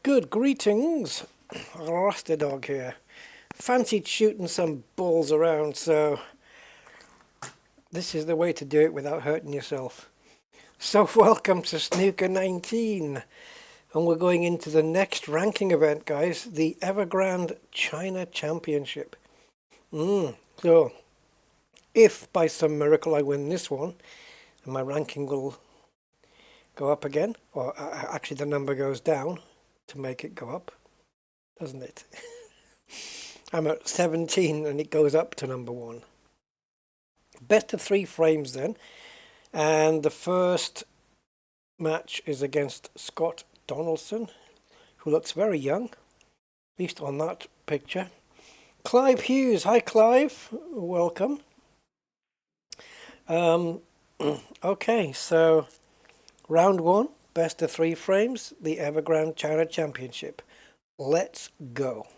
Good greetings, Rasta Dog here. Fancied shooting some balls around, so this is the way to do it without hurting yourself. So welcome to Snooker 19, and we're going into the next ranking event, guys, the Evergrande China Championship. So, if by some miracle I win this one, and my ranking will go up again, or actually the number goes down to make it go up, doesn't it? I'm at 17 and it goes up to number 1. Best of 3 frames then, and the first match is against Scott Donaldson, who looks very young, at least on that picture. Clive Hughes, hi Clive, welcome. Okay, so round 1, best of 3 frames, the Evergrande China Championship. Let's go.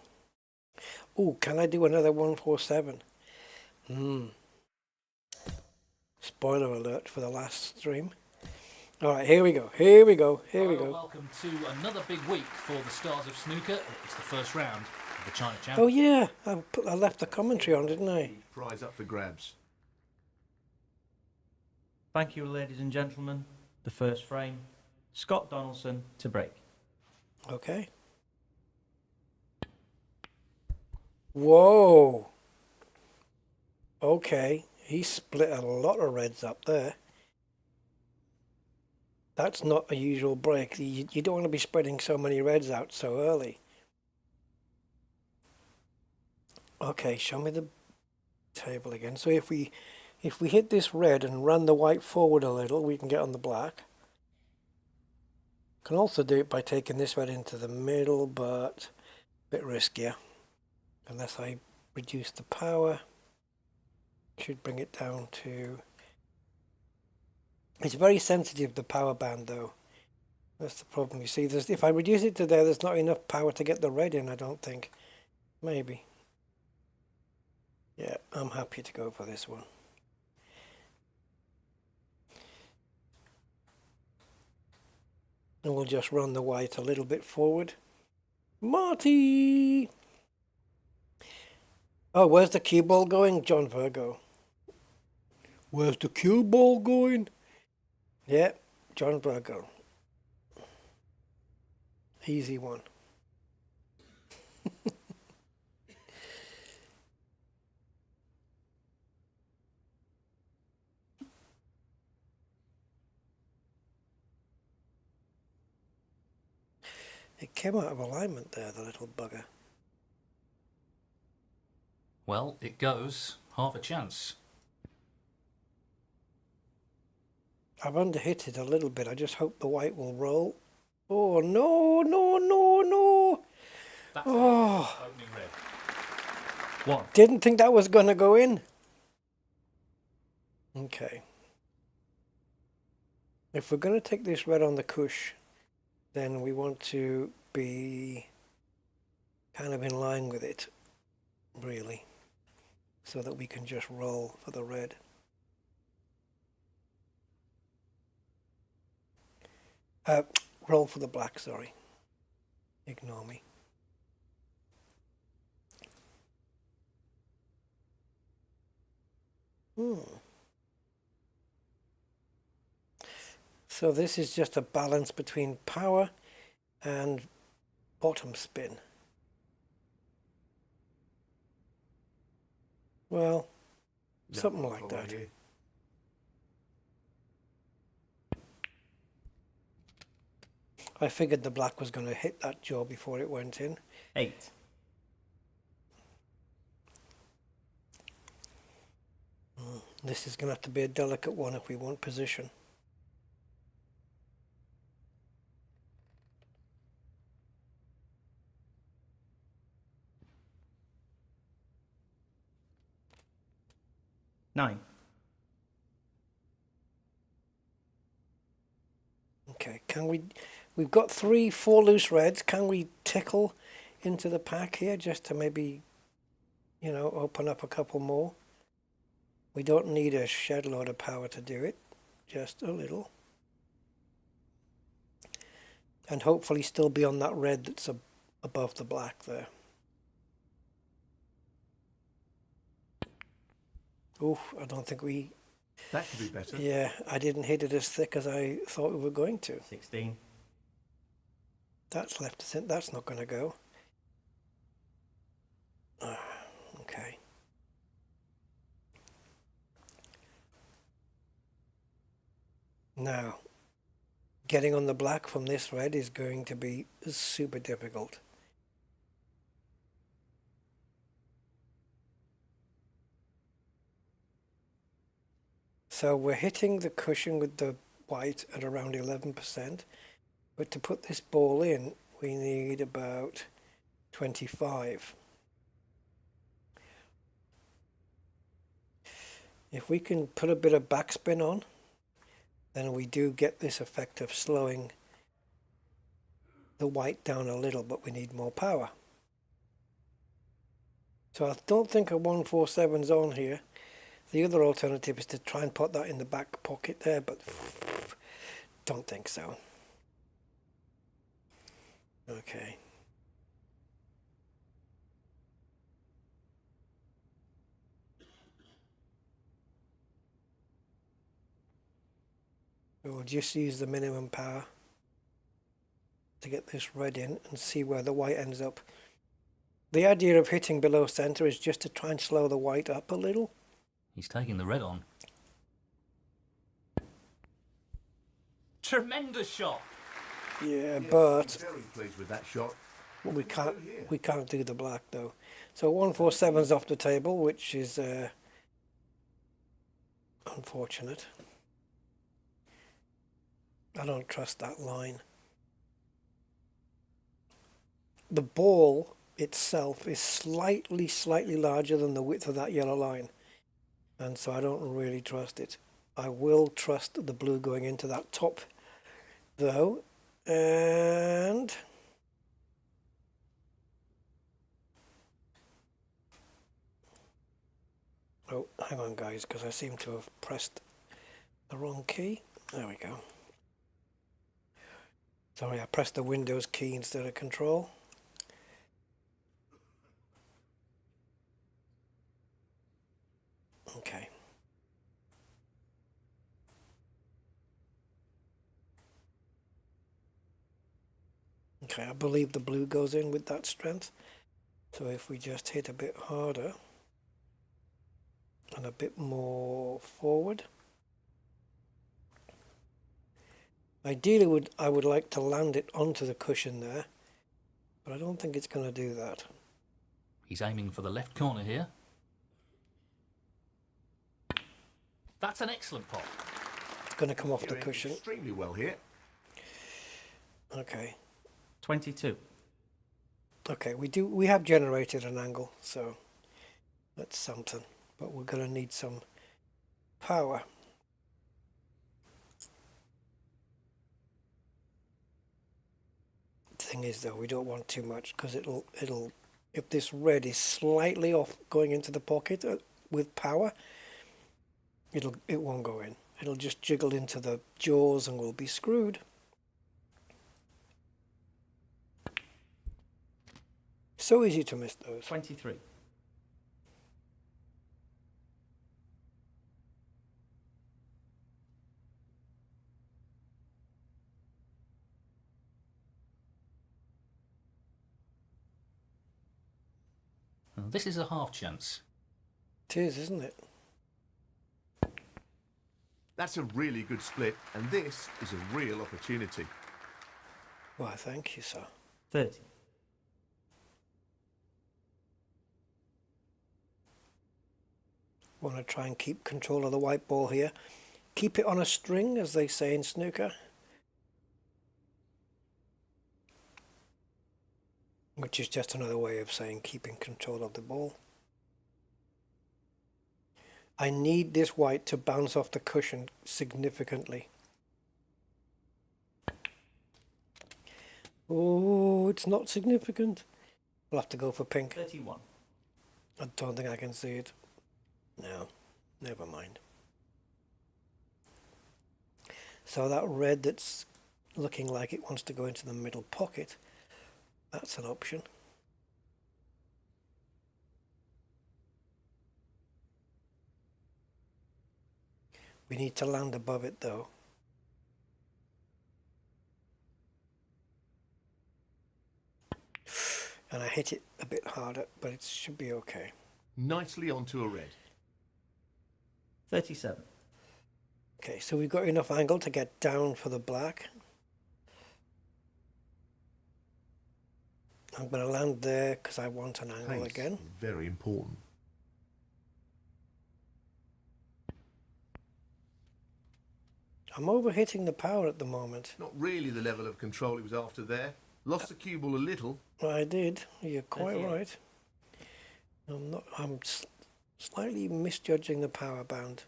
Oh, can I do another 147? Spoiler alert for the last stream. Alright, here we go. Welcome to another big week for the stars of snooker. It's the first round of the China Championship. Oh yeah, I left the commentary on, didn't I? Prize up for grabs. Thank you, ladies and gentlemen. The first frame, Scott Donaldson to break. Okay. Whoa. Okay, he split a lot of reds up there. That's not a usual break. You don't want to be spreading so many reds out so early. Okay, show me the table again. So if we hit this red and run the white forward a little, we can get on the black. Can also do it by taking this red into the middle, but a bit riskier. Unless I reduce the power. Should bring it down to... It's very sensitive, the power band, though. That's the problem. You see, if I reduce it to there, there's not enough power to get the red in, I don't think. Maybe. Yeah, I'm happy to go for this one. And we'll just run the white a little bit forward. Marty! Oh, where's the cue ball going? John Virgo. Where's the cue ball going? Yeah, John Virgo. Easy one. It came out of alignment there, the little bugger. Well, it goes half a chance. I've underhit it a little bit. I just hope the white will roll. Oh, no, no, no, no. That's opening red. 1. Didn't think that was going to go in. Okay. If we're going to take this red on the cush, then we want to be kind of in line with it, really, so that we can just roll for the red. Roll for the black, sorry. Ignore me. So this is just a balance between power and bottom spin. Well, something like that. I figured the black was going to hit that jaw before it went in. 8. This is going to have to be a delicate one if we want position. Nine. Okay, we've got 4 loose reds. Can we tickle into the pack here just to maybe, open up a couple more? We don't need a shed load of power to do it, just a little. and hopefully still be on that red that's above the black there. Ooh, I don't think we... That could be better. Yeah, I didn't hit it as thick as I thought we were going to. 16. That's left to think. That's not going to go. Okay. Now, getting on the black from this red is going to be super difficult. So we're hitting the cushion with the white at around 11%, but to put this ball in, we need about 25. If we can put a bit of backspin on, then we do get this effect of slowing the white down a little, but we need more power. So I don't think a 147's on here. The other alternative is to try and put that in the back pocket there, but don't think so. Okay. We'll just use the minimum power to get this red in and see where the white ends up. The idea of hitting below center is just to try and slow the white up a little. He's taking the red on. Tremendous shot. Yeah, Yes, but I'm very pleased with that shot. we can't do the black though. So 147's off the table, which is unfortunate. I don't trust that line. The ball itself is slightly larger than the width of that yellow line, and so I don't really trust it. I will trust the blue going into that top though, and oh, hang on guys, because I seem to have pressed the wrong key. There we go. Sorry, I pressed the Windows key instead of Control. Okay. Okay, I believe the blue goes in with that strength. So if we just hit a bit harder and a bit more forward. Ideally, I would like to land it onto the cushion there, but I don't think it's going to do that. He's aiming for the left corner here. That's an excellent pop. It's going to come off the You're in cushion. extremely well here. Okay. 22. Okay, we have generated an angle, so that's something. But we're going to need some power. Thing is though, we don't want too much because it'll if this red is slightly off going into the pocket with power, it won't go in. It'll just jiggle into the jaws and we'll be screwed. So easy to miss those. 23. Well, this is a half chance. It is, isn't it? That's a really good split, and this is a real opportunity. Why, thank you, sir. 30. Want to try and keep control of the white ball here. Keep it on a string, as they say in snooker. Which is just another way of saying keeping control of the ball. I need this white to bounce off the cushion significantly. Oh, it's not significant. We'll have to go for pink. 31. I don't think I can see it. No, never mind. So that red that's looking like it wants to go into the middle pocket. That's an option. We need to land above it though. And I hit it a bit harder, but it should be okay. Nicely onto a red. 37. Okay, so we've got enough angle to get down for the black. I'm going to land there because I want an angle Pace again. is very important. I'm overhitting the power at the moment. Not really the level of control he was after there. Lost the cue ball a little. I did. You're quite 38. right. I'm slightly misjudging the power band.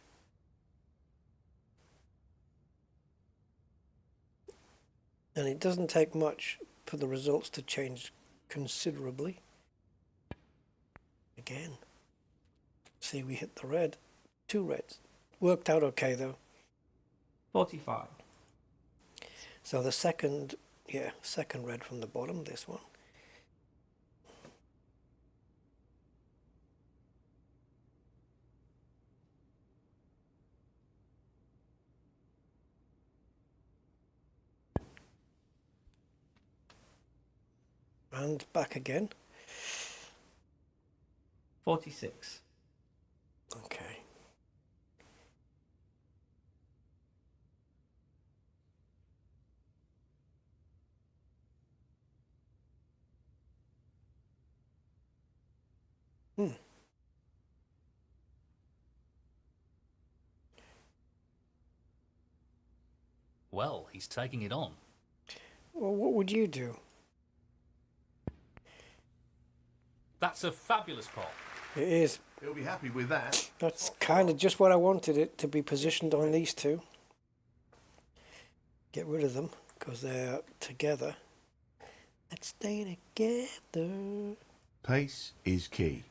And it doesn't take much for the results to change considerably. Again. See, we hit the red. 2 reds. Worked out okay though. 45. So the second red from the bottom, this one. And back again. 46. Okay. Well, he's taking it on. Well, what would you do? That's a fabulous pot. It is. He'll be happy with that. That's kind of just what I wanted it to be positioned on, these two. Get rid of them because they're together. Let's stay together. Pace is key.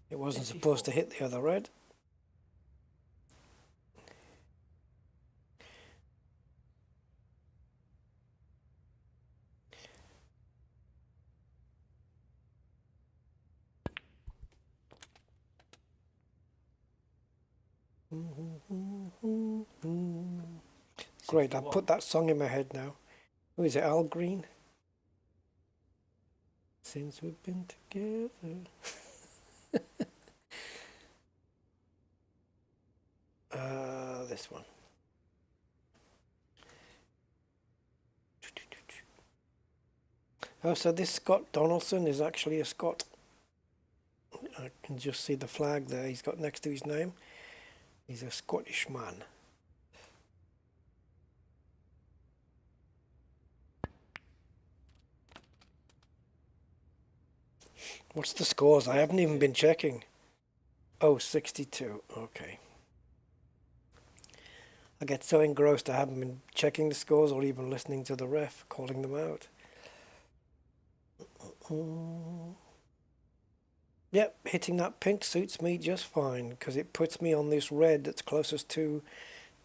It wasn't supposed to hit the other red. Great, I put that song in my head now. Who is it, Al Green? Since we've been together. This one. Oh, so this Scott Donaldson is actually a Scot. I can just see the flag there he's got next to his name. He's a Scottish man. What's the scores? I haven't even been checking. Oh, 62. Okay. I get so engrossed I haven't been checking the scores or even listening to the ref calling them out. Yep, hitting that pink suits me just fine because it puts me on this red that's closest to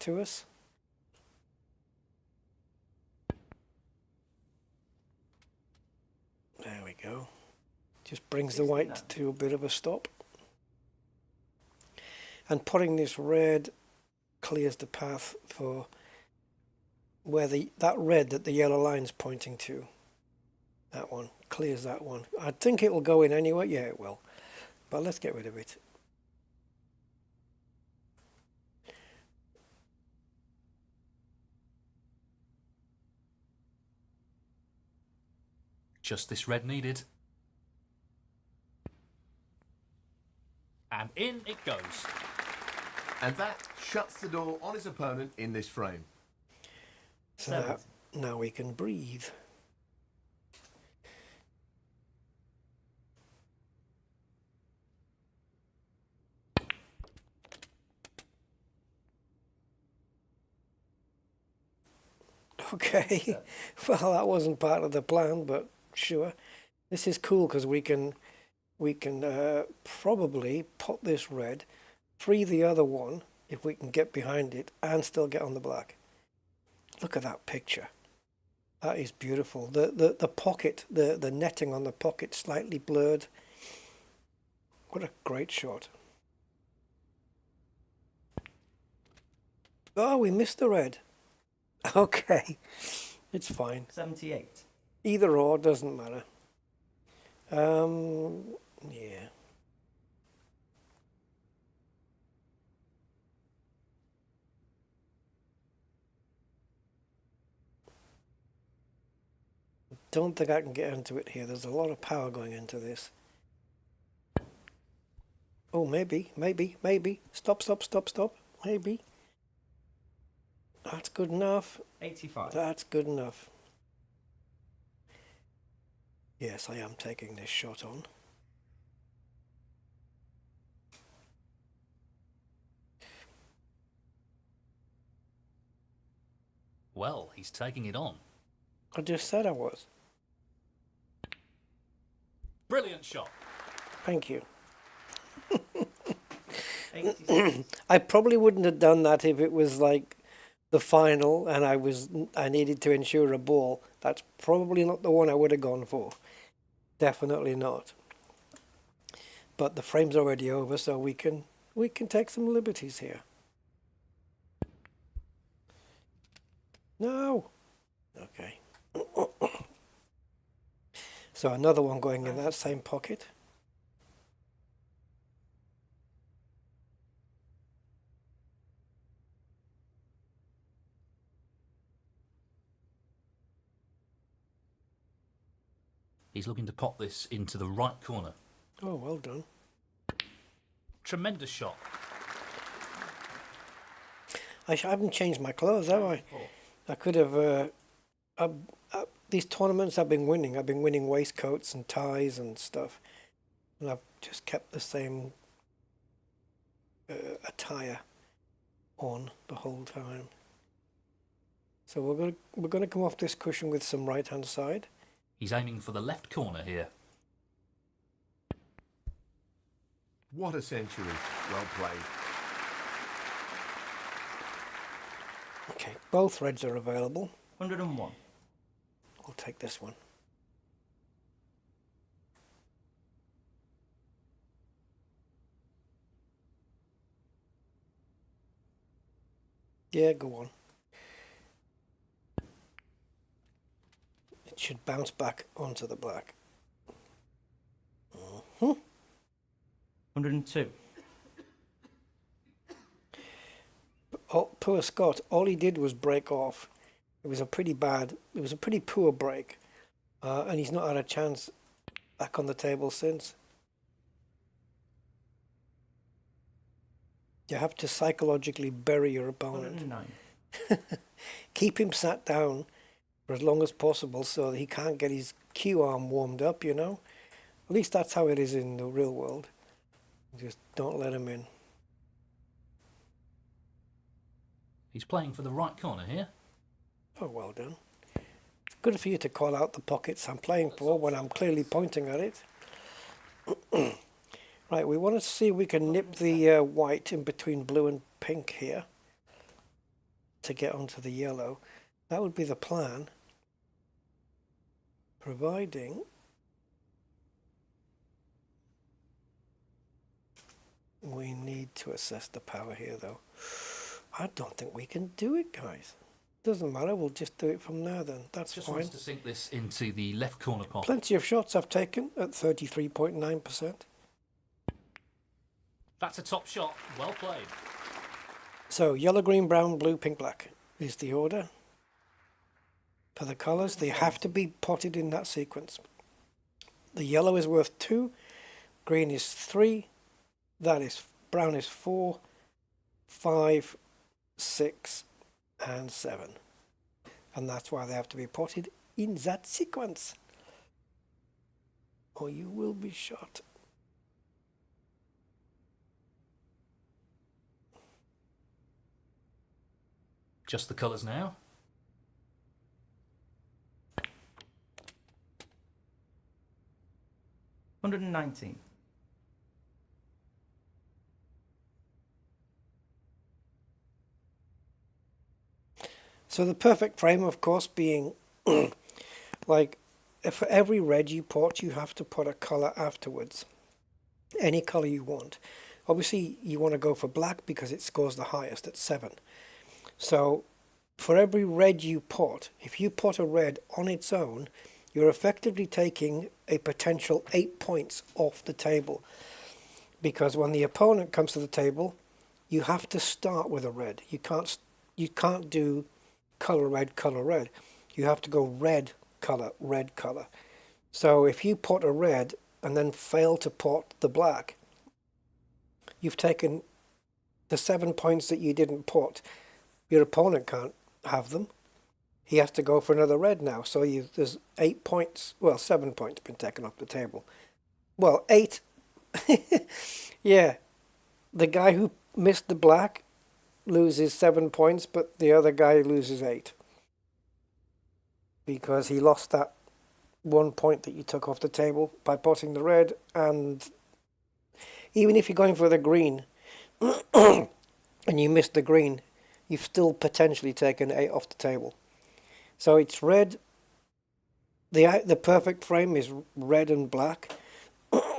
us. There we go. Just brings the white to a bit of a stop. And putting this red clears the path for where that red that the yellow line's pointing to. That one clears that one. I think it will go in anyway. Yeah, it will. But let's get rid of it. Just this red needed. And in it goes. And that shuts the door on his opponent in this frame. So now we can breathe. Okay, well that wasn't part of the plan, but sure. This is cool because we can probably pot this red, free the other one if we can get behind it and still get on the black. Look at that picture. That is beautiful. The pocket, the netting on the pocket slightly blurred. What a great shot. Oh, we missed the red. Okay, it's fine. 78. Either or, doesn't matter. Yeah. Don't think I can get into it here. There's a lot of power going into this. Oh, maybe. Stop. Maybe. That's good enough. 85. That's good enough. Yes, I am taking this shot on. Well, he's taking it on. I just said I was. Brilliant shot. Thank you. 86. I probably wouldn't have done that if it was like the final and I needed to ensure a ball. That's probably not the one I would have gone for. Definitely not. But the frame's already over, so we can take some liberties here. No. Okay. So another one going in that same pocket. He's looking to pop this into the right corner. Oh, well done. Tremendous shot. I haven't changed my clothes, have I? I could have. These tournaments I've been winning. I've been winning waistcoats and ties and stuff, and I've just kept the same attire on the whole time. So we're gonna come off this cushion with some right hand side. He's aiming for the left corner here. What a century. Well played. Okay, both reds are available. 101. I'll take this one. Yeah, go on. It should bounce back onto the black. 102. Oh, poor Scott. All he did was break off. It was a pretty poor break. And he's not had a chance back on the table since. You have to psychologically bury your opponent. 109. Keep him sat down for as long as possible so that he can't get his cue arm warmed up, you know? At least that's how it is in the real world. Just don't let him in. He's playing for the right corner here. Oh, well done. Good for you to call out the pockets I'm playing for when I'm clearly pointing at it. Right, we want to see if we can nip the white in between blue and pink here to get onto the yellow. That would be the plan, providing we need to assess the power here, though. I don't think we can do it, guys. Doesn't matter, we'll just do it from there then. That's Just fine. wants to sink this into the left corner pocket. Plenty of shots I've taken at 33.9%. That's a top shot. Well played. So yellow, green, brown, blue, pink, black is the order. For the colours, they have to be potted in that sequence. The yellow is worth 2, green is 3, brown is 4, 5, 6, and 7. And that's why they have to be potted in that sequence, or you will be shot. Just the colours now. Hundred 119. So the perfect frame, of course, being like, if for every red you put, you have to put a color afterwards. Any color you want. Obviously, you want to go for black because it scores the highest at 7. So for every red you put, if you put a red on its own, you're effectively taking a potential 8 points off the table. Because when the opponent comes to the table, you have to start with a red. You can't do color red, color red. You have to go red color. So if you put a red and then fail to put the black, you've taken the 7 points that you didn't put. Your opponent can't have them. He has to go for another red now. So there's 8 points, well, 7 points been taken off the table. Well, 8. Yeah, the guy who missed the black loses 7 points, but the other guy loses 8. Because he lost that 1 point that you took off the table by putting the red, and even if you're going for the green and you missed the green, you've still potentially taken 8 off the table. So it's red. The perfect frame is red and black.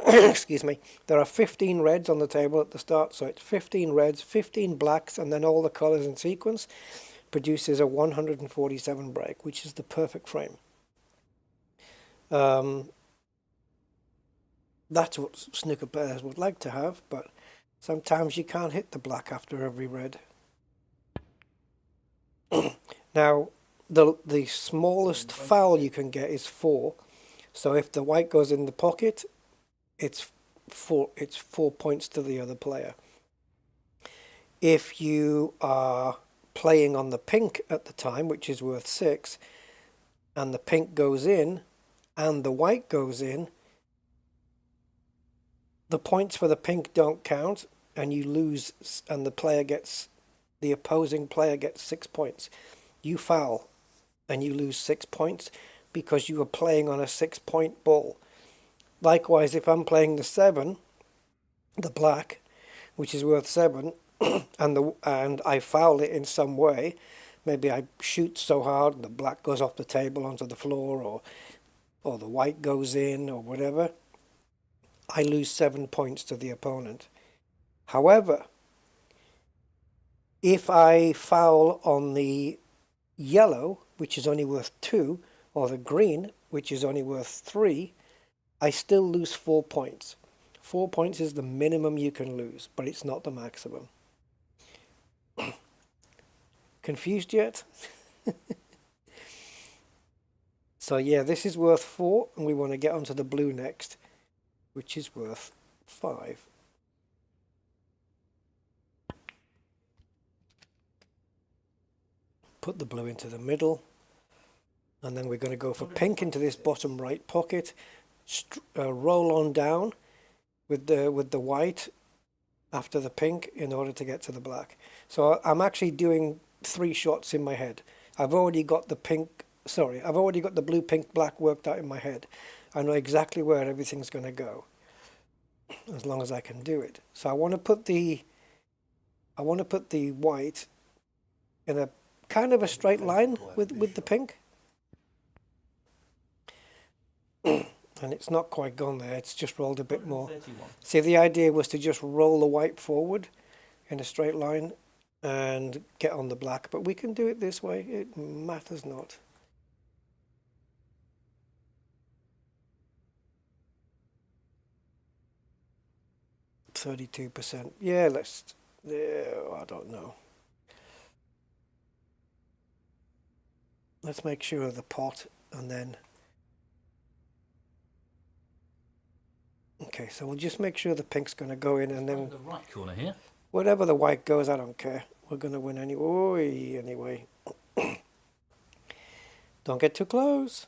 Excuse me. There are 15 reds on the table at the start, so it's 15 reds, 15 blacks, and then all the colors in sequence produces a 147 break, which is the perfect frame. That's what snooker players would like to have, but sometimes you can't hit the black after every red. Now, the smallest foul you can get is 4. So if the white goes in the pocket, it's 4 points to the other player. If you are playing on the pink at the time, which is worth 6, and the pink goes in and the white goes in, the points for the pink don't count, and you lose, and the opposing player gets 6 points. You foul and you lose 6 points because you are playing on a 6-point ball. Likewise, if I'm playing the 7, the black, which is worth 7, and I foul it in some way, maybe I shoot so hard the black goes off the table onto the floor, or the white goes in, or whatever, I lose 7 points to the opponent. However, if I foul on the yellow, which is only worth 2, or the green, which is only worth 3, I still lose 4 points. 4 points is the minimum you can lose, but it's not the maximum. Confused yet? So yeah, this is worth 4, and we want to get onto the blue next, which is worth 5. Put the blue into the middle, and then we're going to go for pink into this bottom right pocket. Roll on down with the white after the pink in order to get to the black. So I'm actually doing 3 shots in my head. I've already got the blue, pink, black worked out in my head. I know exactly where everything's going to go, as long as I can do it. So I want to put the white in a kind of a straight line with the pink. And it's not quite gone there, it's just rolled a bit more. See, the idea was to just roll the white forward in a straight line and get on the black, but we can do it this way, it matters not. %. Yeah, I don't know. Let's make sure of the pot, and then... Okay, so we'll just make sure the pink's going to go in, and then... The right corner here. Wherever the white goes, I don't care. We're going to win anyway. Don't get too close.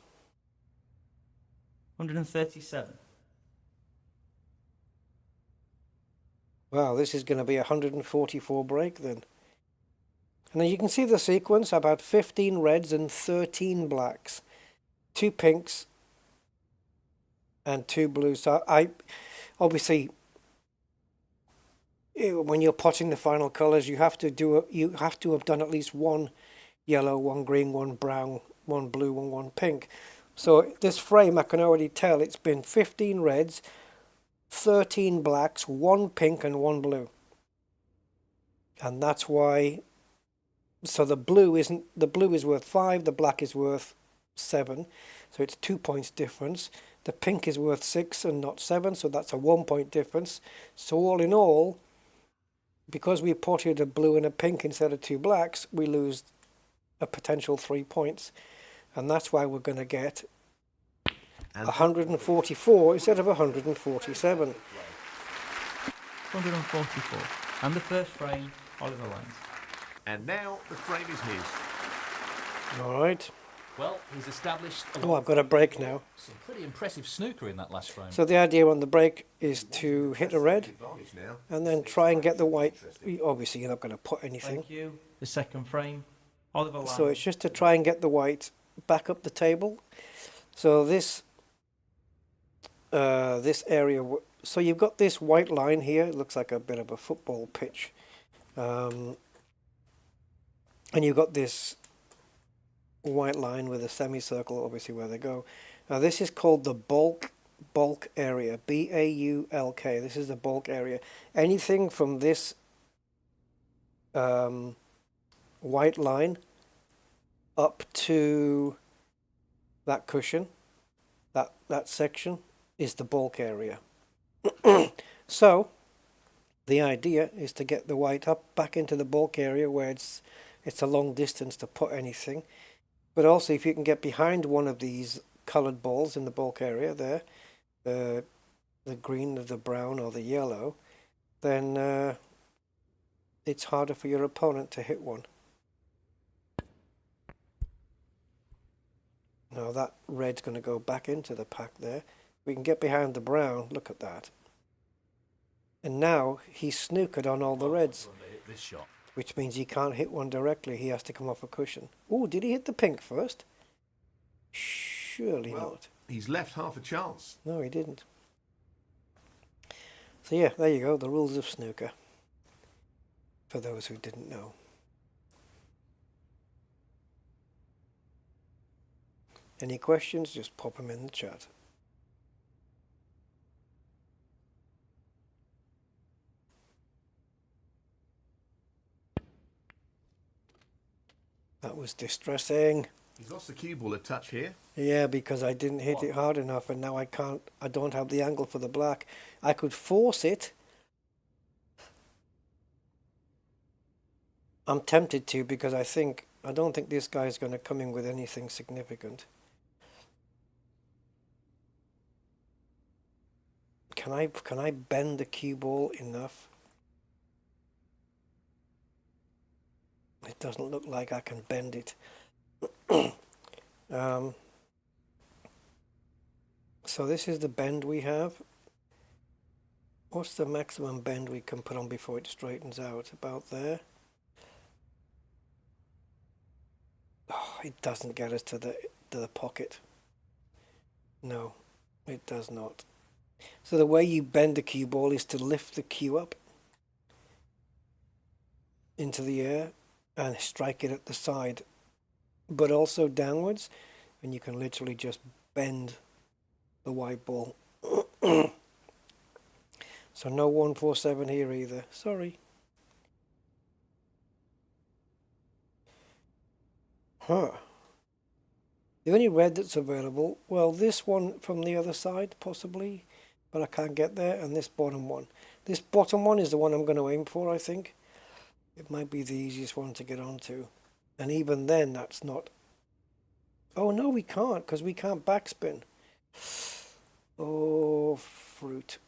137. Wow, this is going to be a 144 break then. And then you can see the sequence. I've had 15 reds and 13 blacks. 2 pinks and 2 blues. So I obviously, when you're potting the final colors, you have to have done at least one yellow, one green, one brown, one blue, and one pink. So this frame, I can already tell it's been 15 reds, 13 blacks, one pink, and one blue. And that's why. So the blue is worth 5, the black is worth 7, so it's 2 points difference. The pink is worth 6 and not 7, so that's a 1 point difference. So all in all, because we ported a blue and a pink instead of 2 blacks, we lose a potential 3 points, and that's why we're going to get 144 instead of 147. 144. And the first frame, Oliver Lines. And now the frame is his. All right. Well, he's established. Oh, I've got a break now. Some pretty impressive snooker in that last frame. So the idea on the break is to hit a red Advantage now. and then try and get the white. Obviously, you're not going to put anything. Thank you. The second frame, Oliver Lines. So it's just to try and get the white back up the table. So this area. So you've got this white line here. It looks like a bit of a football pitch. And you've got this white line with a semicircle, obviously, where they go. Now this is called the bulk area, B-A-U-L-K. This is the bulk area. Anything from this white line up to that cushion, that section, is the bulk area. So the idea is to get the white up back into the bulk area where it's a long distance to put anything. But also, if you can get behind one of these coloured balls in the bulk area there, the green or the brown or the yellow, then it's harder for your opponent to hit one. Now that red's going to go back into the pack there. We can get behind the brown, look at that. And now he's snookered on all the reds. This shot. Which means he can't hit one directly. He has to come off a cushion. Oh, did he hit the pink first? Surely not. He's left half a chance. No, he didn't. So yeah, there you go. The rules of snooker. For those who didn't know. Any questions? Just pop them in the chat. That was distressing. He's lost the cue ball a touch here. Yeah, because I didn't hit it hard enough, and now I don't have the angle for the black. I could force it. I'm tempted to, because I don't think this guy's going to come in with anything significant. Can I bend the cue ball enough? It doesn't look like I can bend it. So this is the bend we have. What's the maximum bend we can put on before it straightens out? About there. Oh, it doesn't get us to the pocket. No, it does not. So the way you bend the cue ball is to lift the cue up into the air and strike it at the side, but also downwards, and you can literally just bend the white ball. So no 147 here either. Sorry. Huh. The only red that's available, well, this one from the other side, possibly, but I can't get there, and this bottom one. This bottom one is the one I'm going to aim for, I think. It might be the easiest one to get onto. And even then, that's not... Oh, no, we can't, because we can't backspin. Oh, fruit.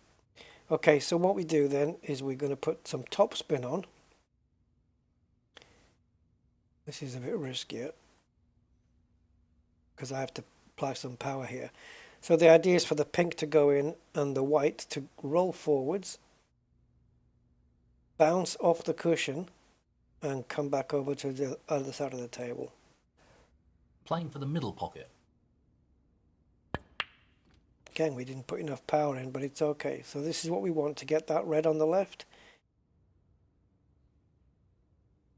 Okay, so what we do then is we're going to put some top spin on. This is a bit riskier, because I have to apply some power here. So the idea is for the pink to go in and the white to roll forwards, bounce off the cushion, and come back over to the other side of the table. Playing for the middle pocket. Again, we didn't put enough power in, but it's okay. So this is what we want to get that red on the left.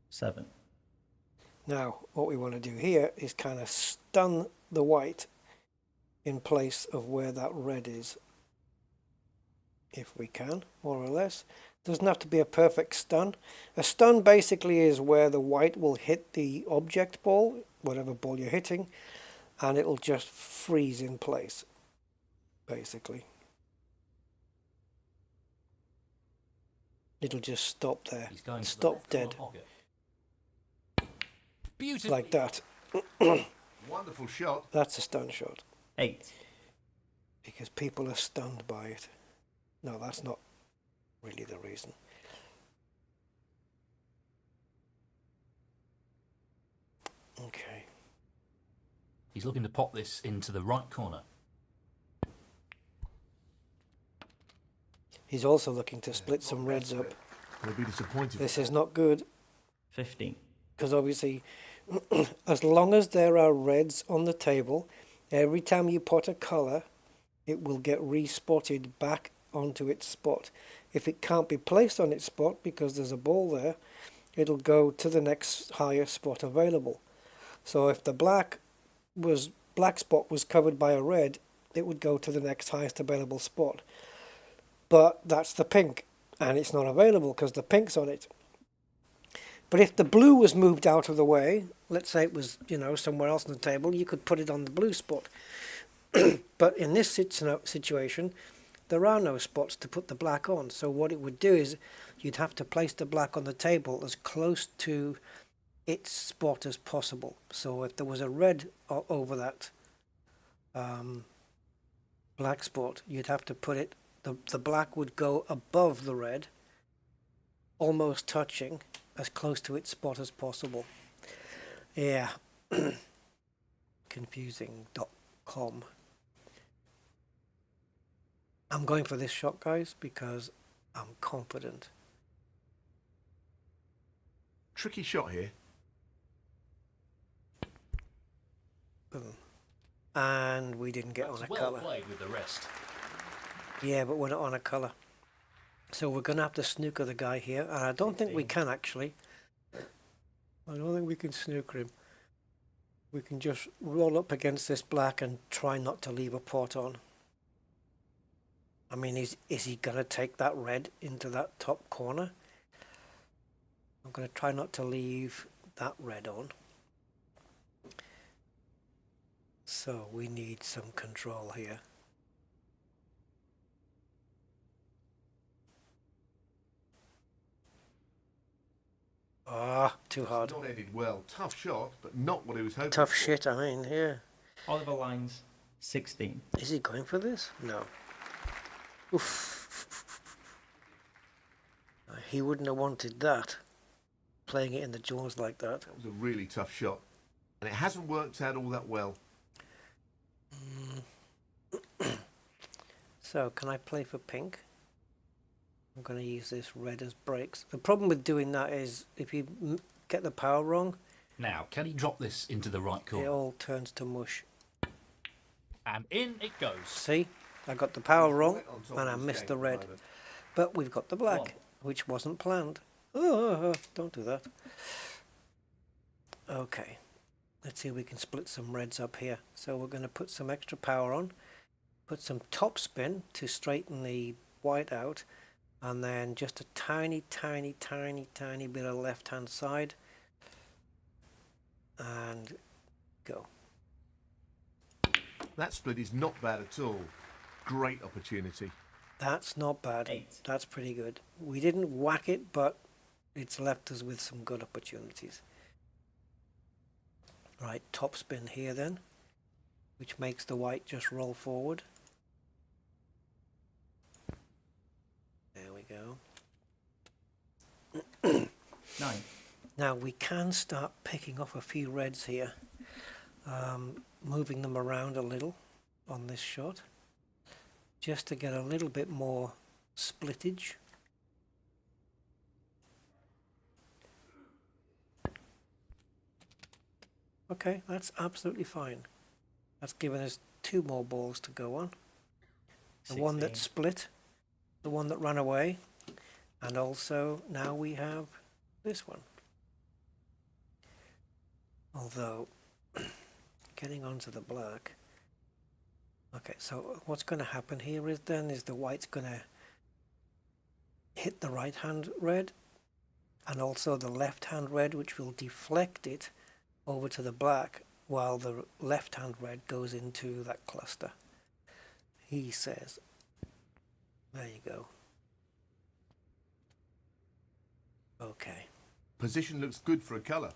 7. Now, what we want to do here is kind of stun the white in place of where that red is, if we can, more or less. Doesn't have to be a perfect stun. A stun basically is where the white will hit the object ball, whatever ball you're hitting, and it'll just freeze in place, basically. It'll just stop there. He's going Stop dead. Beautiful. Like that. Wonderful shot. That's a stun shot. 8. Because people are stunned by it. No, that's not really the reason. Okay. He's looking to pop this into the right corner. He's also looking to split some reds up. They'll be disappointed. This is not good, 15. because obviously, as long as there are reds on the table, every time you put a colour, it will get respotted back onto its spot. If it can't be placed on its spot because there's a ball there, it'll go to the next higher spot available. So if the black spot was covered by a red, it would go to the next highest available spot. But that's the pink, and it's not available because the pink's on it. But if the blue was moved out of the way, let's say it was, somewhere else on the table, you could put it on the blue spot. But in this situation, there are no spots to put the black on. So what it would do is you'd have to place the black on the table as close to its spot as possible. So if there was a red over that black spot, you'd have to put it, the black would go above the red, almost touching, as close to its spot as possible. Yeah. Confusing.com. I'm going for this shot, guys, because I'm confident. Tricky shot here. Boom. And we didn't get on a well colour. played with the rest. Yeah, but we're not on a colour. So we're going to have to snooker the guy here. And I don't think we can, actually. I don't think we can snooker him. We can just roll up against this black and try not to leave a pot on. I mean, is he going to take that red into that top corner? I'm going to try not to leave that red on. So we need some control here. Ah, too hard. Not ended well. Tough shot, but not what he was hoping Tough for. shit, I mean, yeah. Oliver Lines, 16. Is he going for this? No. Oof. He wouldn't have wanted that. Playing it in the jaws like that. That was a really tough shot. And it hasn't worked out all that well. So, can I play for pink? I'm going to use this red as brakes. The problem with doing that is if you get the power wrong, Now, can he drop this into the right it corner? all turns to mush. And in it goes. See? I got the power wrong Right on top and I of his missed game the at the red. moment. But we've got the black, which wasn't planned. Oh, don't do that. Okay. Let's see if we can split some reds up here. So we're going to put some extra power on. Put some top spin to straighten the white out. And then just a tiny, tiny, tiny, tiny bit of left-hand side. And go. That split is not bad at all. Great opportunity. That's not bad. 8. That's pretty good. We didn't whack it, but it's left us with some good opportunities. Right, top spin here then, which makes the white just roll forward. There we go. 9. Now we can start picking off a few reds here, moving them around a little on this shot, just to get a little bit more splittage. Okay, that's absolutely fine. That's given us 2 more balls to go on. The one that 16. split, the one that ran away, and also now we have this one. Although, getting onto the black. Okay, so what's going to happen here is the white's going to hit the right hand red and also the left hand red, which will deflect it over to the black while the left hand red goes into that cluster. He says. There you go. Okay. Position looks good for a colour.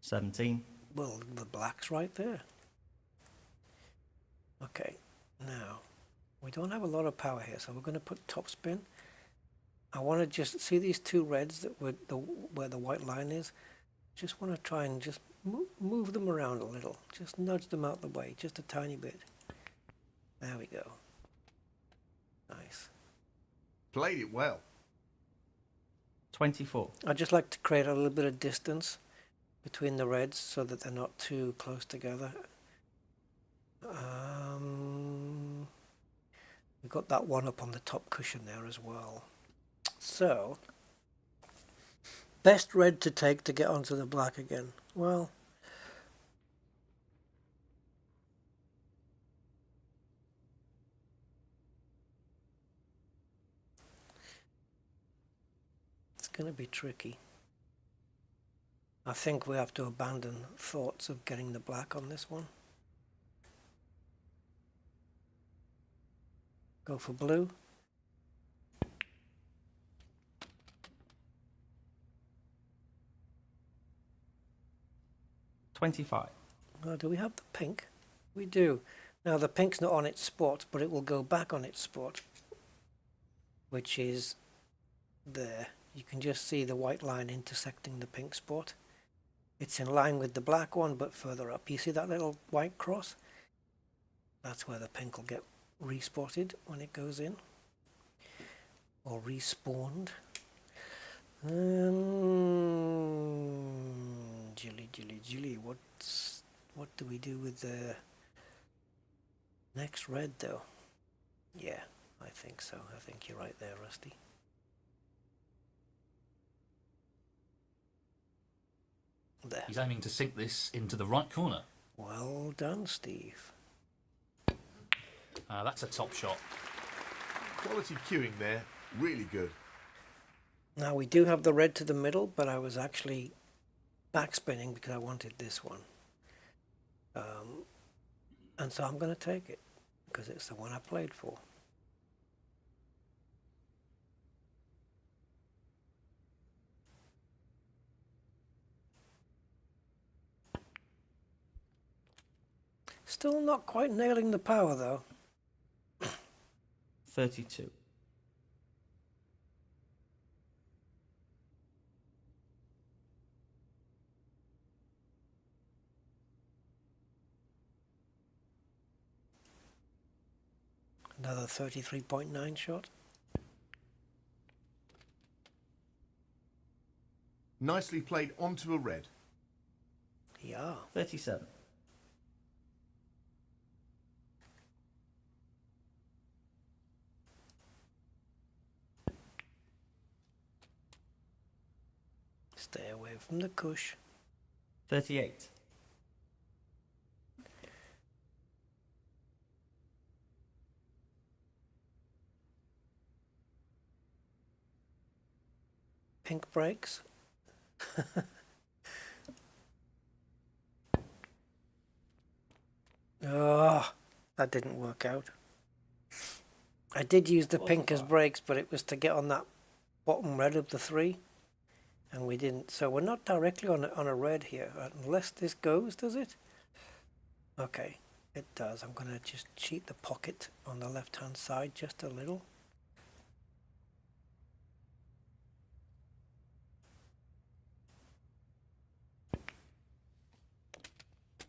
17. Well, the black's right there. Okay, now we don't have a lot of power here, so we're going to put top spin. I want to just see these two reds that were where the white line is. Just want to try and just move them around a little. Just nudge them out the way, just a tiny bit. There we go. Nice. Played it well. 24. I'd just like to create a little bit of distance between the reds so that they're not too close together. We've got that one up on the top cushion there as well. So, best red to take to get onto the black again. Well, it's going to be tricky. I think we have to abandon thoughts of getting the black on this one. Go for blue. $25. Do we have the pink? We do. Now the pink's not on its spot, but it will go back on its spot, which is there. You can just see the white line intersecting the pink spot. It's in line with the black one, but further up. You see that little white cross? That's where the pink will get respotted when it goes in, or respawned. Jilly, what do we do with the next red though? Yeah, I think so. I think you're right there, Rusty. There. He's aiming to sink this into the right corner. Well done, Steve. That's a top shot. Quality cueing there. Really good. Now we do have the red to the middle, but I was actually backspinning because I wanted this one. And so I'm going to take it because it's the one I played for. Still not quite nailing the power though. 32. Another 33.9 shot. Nicely played onto a red. Yeah. 37. Stay away from the cush. 38. Pink breaks. Oh, that didn't work out. I did use the pink as brakes, but it was to get on that bottom red of the three, and we didn't. So we're not directly on a red here, unless this goes, does it? Okay, it does. I'm going to just cheat the pocket on the left-hand side just a little.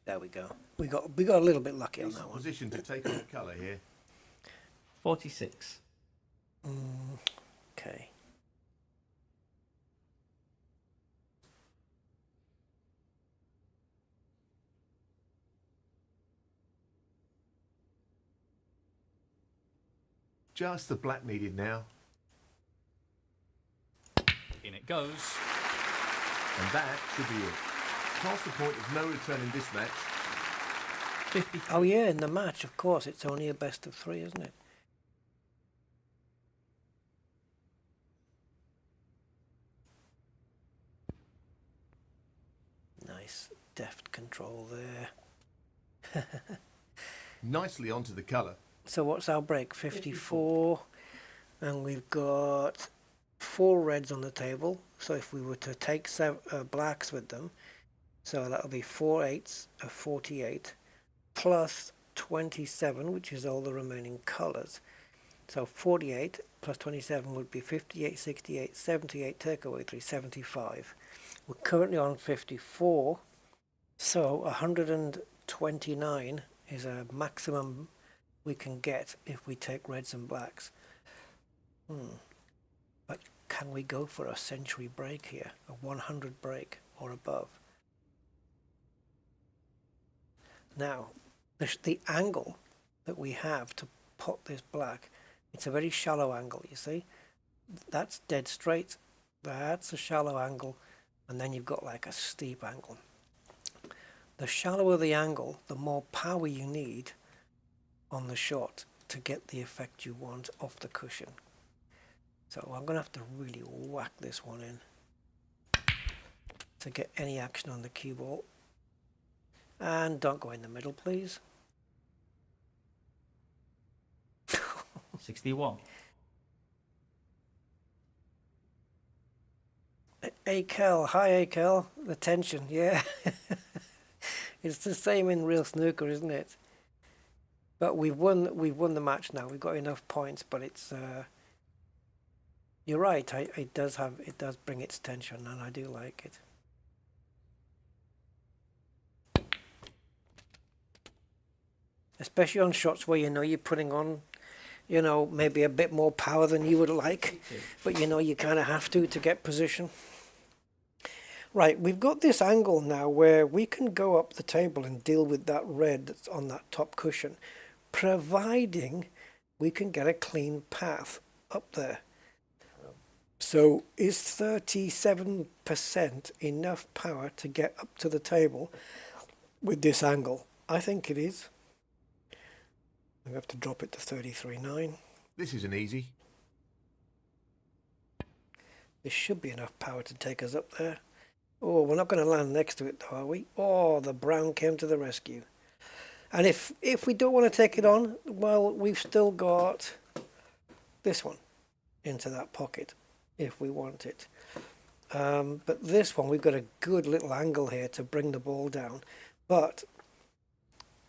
There we go. We got a little bit lucky on that one. Position to take on a colour here. 46. Okay. Just the black needed now. In it goes. And that should be it. Past the point of no return in this match. 50. Oh yeah, in the match, of course, it's only a best of 3, isn't it? Nice, deft control there. Nicely onto the colour. So what's our break? 54. And we've got 4 reds on the table. So if we were to take blacks with them, so that'll be 4 8s of 48 plus 27, which is all the remaining colours. So 48 plus 27 would be 58, 68, 78, take away 3, 75. We're currently on 54, so 129 is a maximum we can get if we take reds and blacks. But can we go for a century break here, a 100 break or above? Now, the angle that we have to put this black, it's a very shallow angle, you see? That's dead straight, that's a shallow angle, and then you've got like a steep angle. The shallower the angle, the more power you need on the shot to get the effect you want off the cushion. So I'm going to have to really whack this one in to get any action on the cue ball. And don't go in the middle, please. 61. Akel, hi Akel, the tension, yeah. It's the same in real snooker, isn't it? But we've won the match now. We've got enough points, but it's you're right. It does bring its tension, and I do like it. Especially on shots where you know you're putting on, you know, maybe a bit more power than you would like, but you know you kind of have to get position. Right, we've got this angle now where we can go up the table and deal with that red that's on that top cushion, providing we can get a clean path up there. So is 37% enough power to get up to the table with this angle? I think it is. We have to drop it to 33.9. This isn't easy. There should be enough power to take us up there. Oh, we're not going to land next to it though, are we? Oh, the brown came to the rescue. And if we don't want to take it on, well, we've still got this one into that pocket if we want it. But this one, we've got a good little angle here to bring the ball down. But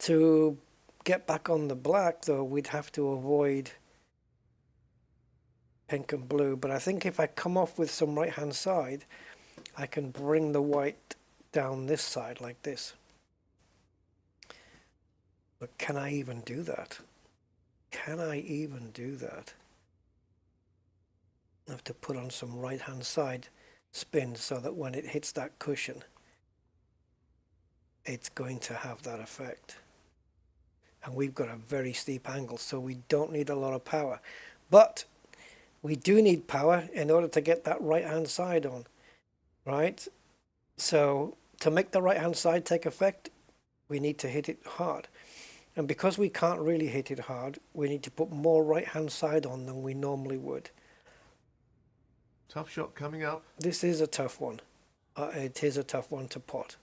to get back on the black, though, we'd have to avoid pink and blue. But I think if I come off with some right-hand side, I can bring the white down this side like this. But can I even do that? Can I even do that? I have to put on some right-hand side spin so that when it hits that cushion, it's going to have that effect. And we've got a very steep angle, so we don't need a lot of power. But we do need power in order to get that right-hand side on, right? So to make the right-hand side take effect, we need to hit it hard. And because we can't really hit it hard, we need to put more right-hand side on than we normally would. Tough shot coming up. This is a tough one. It is a tough one to pot.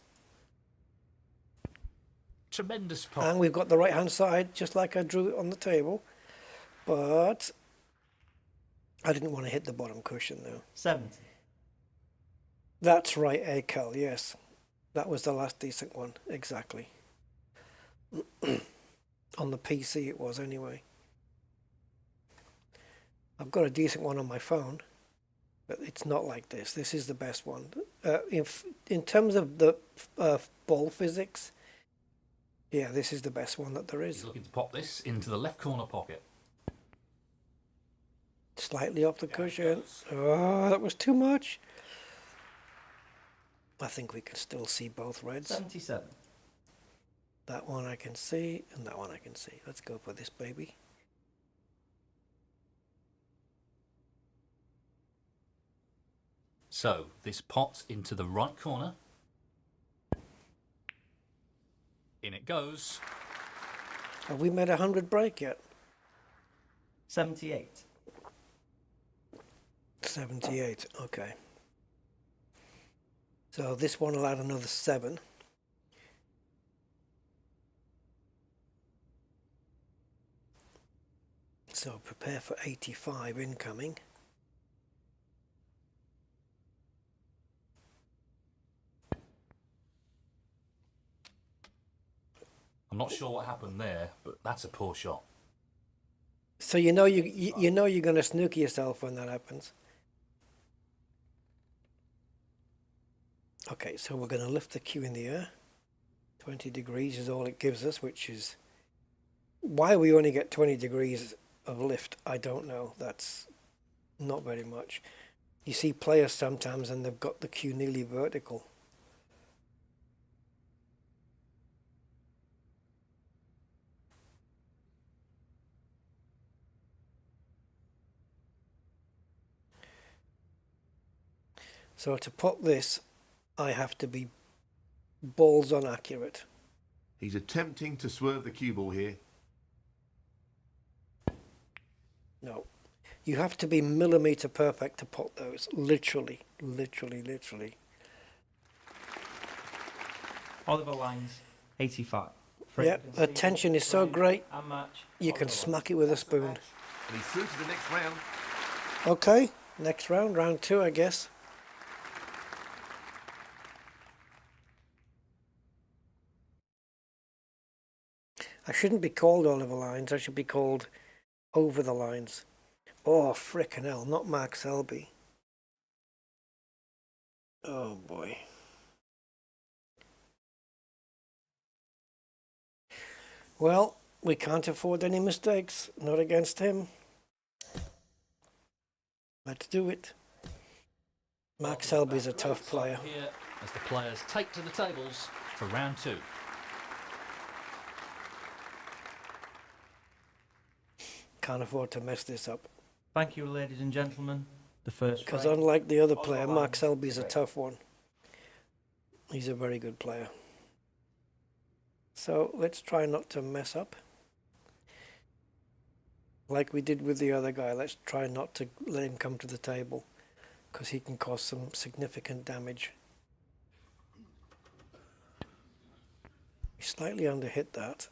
Tremendous pot. And we've got the right-hand side, just like I drew it on the table. But I didn't want to hit the bottom cushion, though. 70. That's right, Akel, yes. That was the last decent one, exactly. On the PC it was, anyway. I've got a decent one on my phone, but it's not like this. This is the best one. In terms of the ball physics, yeah, this is the best one that there is. He's looking to pop this into the left corner pocket. Slightly off the cushion. Oh, that was too much. I think we can still see both reds. 77. That one I can see, and that one I can see. Let's go for this baby. So this pot into the right corner. In it goes. Have we made 100 break yet? 78. 78, okay. So this one will add another 7. So prepare for 85 incoming. I'm not sure what happened there, but that's a poor shot. So you know you know you're going to snooker yourself when that happens. Okay, so we're going to lift the cue in the air. 20 degrees is all it gives us, which is why we only get 20 degrees of lift. I don't know. That's not very much. You see players sometimes and they've got the cue nearly vertical. So to pop this, I have to be balls on accurate. He's attempting to swerve the cue ball here. No. You have to be millimeter perfect to pop those. Literally. Oliver lines, 85. Yeah, the tension is so great, And match. you can smack it with a spoon. And he's through to the next round. Okay, next round, round 2, I guess. I shouldn't be called Oliver Lines, I should be called Over the Lines. Oh, frickin' hell, not Mark Selby. Oh boy. Well, we can't afford any mistakes, not against him. Let's do it. Mark Selby's a tough player. Here as the players take to the tables for round 2. Can't afford to mess this up. Thank you, ladies and gentlemen. The first Because frame. unlike the other Oliver player, Lines, Mark Selby's a break. tough one. He's a very good player. So let's try not to mess up. Like we did with the other guy, let's try not to let him come to the table, because he can cause some significant damage. We slightly underhit that,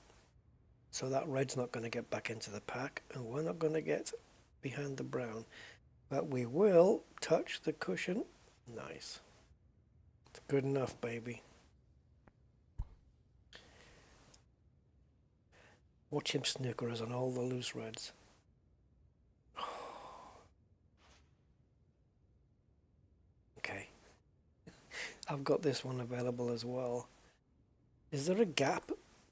so that red's not going to get back into the pack, and we're not going to get behind the brown. But we will touch the cushion. Nice. It's good enough, baby. Watch him snooker us on all the loose reds. Okay. I've got this one available as well. Is there a gap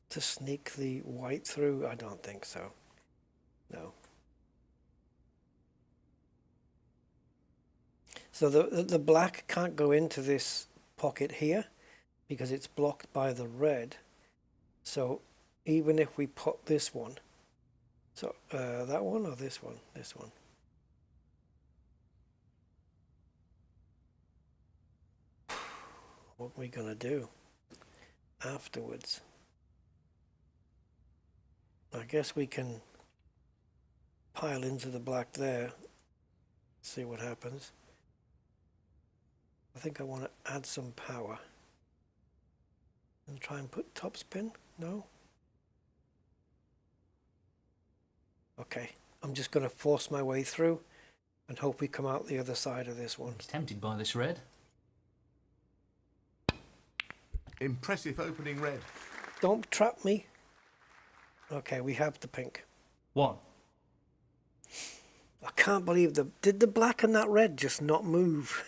to sneak the white through? I don't think so. No. So the black can't go into this pocket here because it's blocked by the red. So even if we put this one, so that one or this one? This one. What are we gonna do afterwards? I guess we can pile into the black there, see what happens. I think I want to add some power and try and put topspin. No? Okay, I'm just going to force my way through and hope we come out the other side of this one. He's tempted by this red. Impressive opening red. Don't trap me. Okay, we have the pink. 1. I can't believe did the black and that red just not move?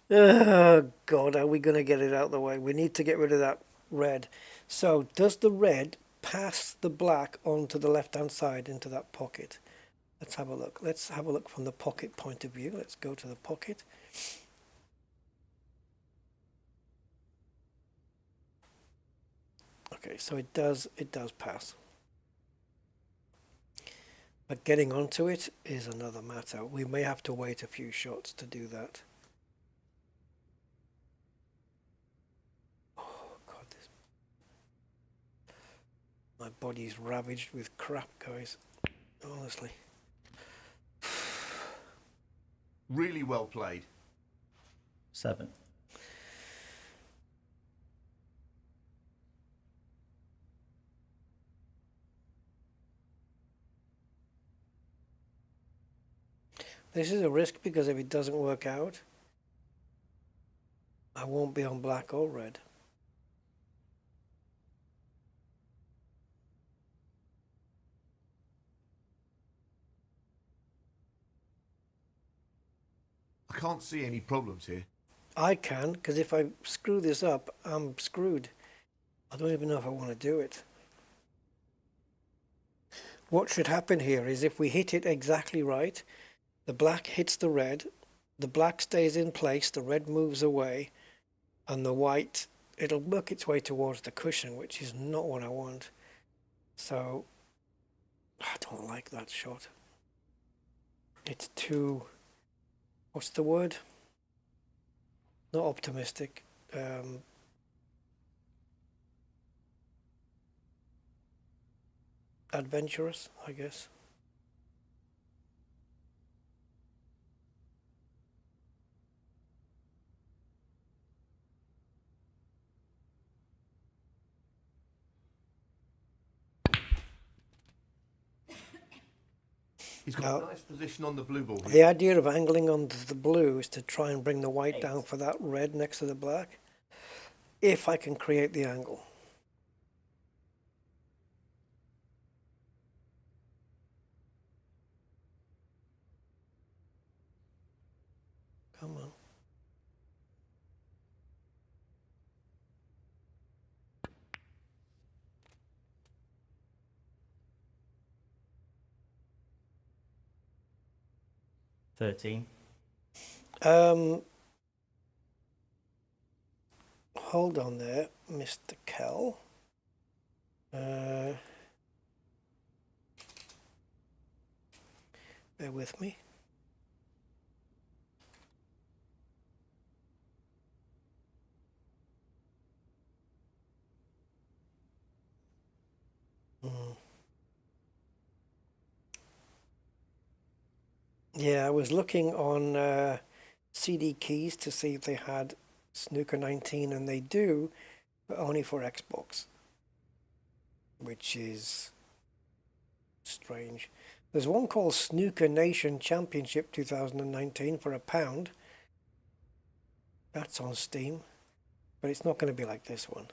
Oh God, are we going to get it out of the way? We need to get rid of that red. So does the red pass the black onto the left hand side into that pocket? Let's have a look. Let's have a look from the pocket point of view. Let's go to the pocket. Okay, so it does pass. But getting onto it is another matter. We may have to wait a few shots to do that. Oh God, My body's ravaged with crap, guys. Honestly. Really well played. 7. This is a risk because if it doesn't work out, I won't be on black or red. I can't see any problems here. I can, because if I screw this up, I'm screwed. I don't even know if I want to do it. What should happen here is if we hit it exactly right, the black hits the red, the black stays in place, the red moves away, and the white, it'll work its way towards the cushion, which is not what I want. So, I don't like that shot. It's too, what's the word? Not optimistic. Adventurous, I guess. He's got a nice position on the blue ball here. The idea of angling onto the blue is to try and bring the white down for that red next to the black, if I can create the angle. Come on. $13. Hold on there, Mr. Kell. Bear with me. Yeah, I was looking on CD Keys to see if they had Snooker 19, and they do, but only for Xbox, which is strange. There's one called Snooker Nation Championship 2019 for £1. That's on Steam, but it's not going to be like this one.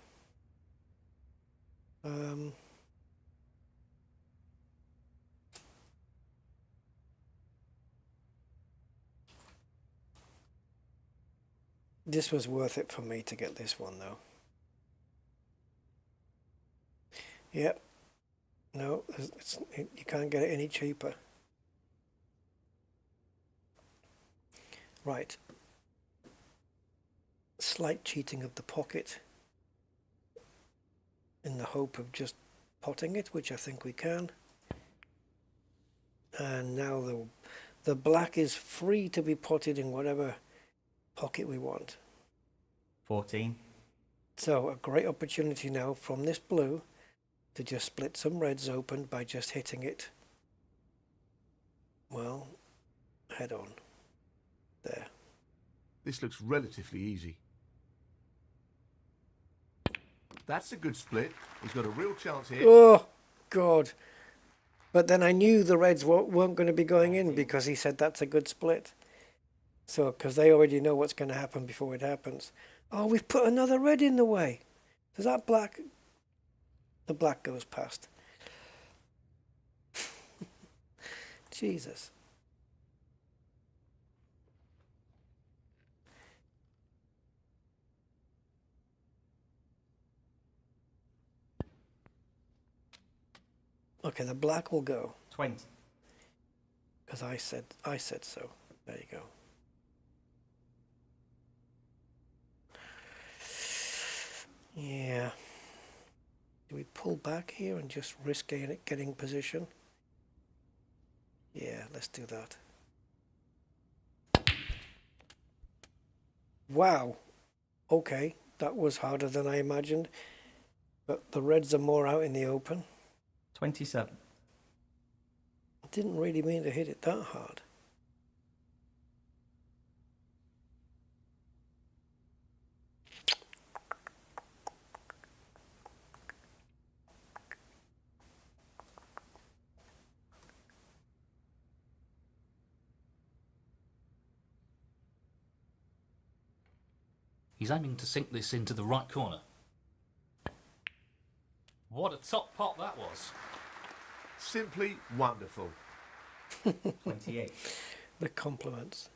This was worth it for me to get this one, though. Yep. No, you can't get it any cheaper. Right. Slight cheating of the pocket in the hope of just potting it, which I think we can. And now the black is free to be potted in whatever pocket we want. 14. So a great opportunity now from this blue to just split some reds open by just hitting it, well, head on. There. This looks relatively easy. That's a good split. He's got a real chance here. Oh, God. But then I knew the reds weren't going to be going in because he said that's a good split. So, because they already know what's going to happen before it happens. Oh, we've put another red in the way. Does that black... The black goes past. Jesus. Okay, the black will go. 20. Because I said so. There you go. Yeah. Do we pull back here and just risk getting position? Yeah, let's do that. Wow. Okay, that was harder than I imagined. But the reds are more out in the open. 27. I didn't really mean to hit it that hard. He's aiming to sink this into the right corner. What a top pop that was. Simply wonderful. 28. The compliments.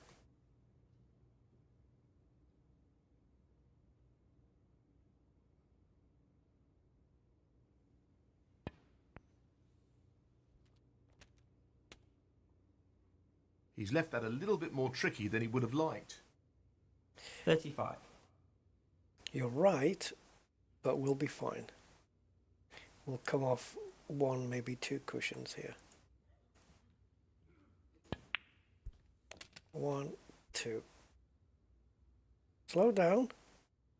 He's left that a little bit more tricky than he would have liked. 35. You're right, but we'll be fine. We'll come off one, maybe two cushions here. 1, 2. Slow down.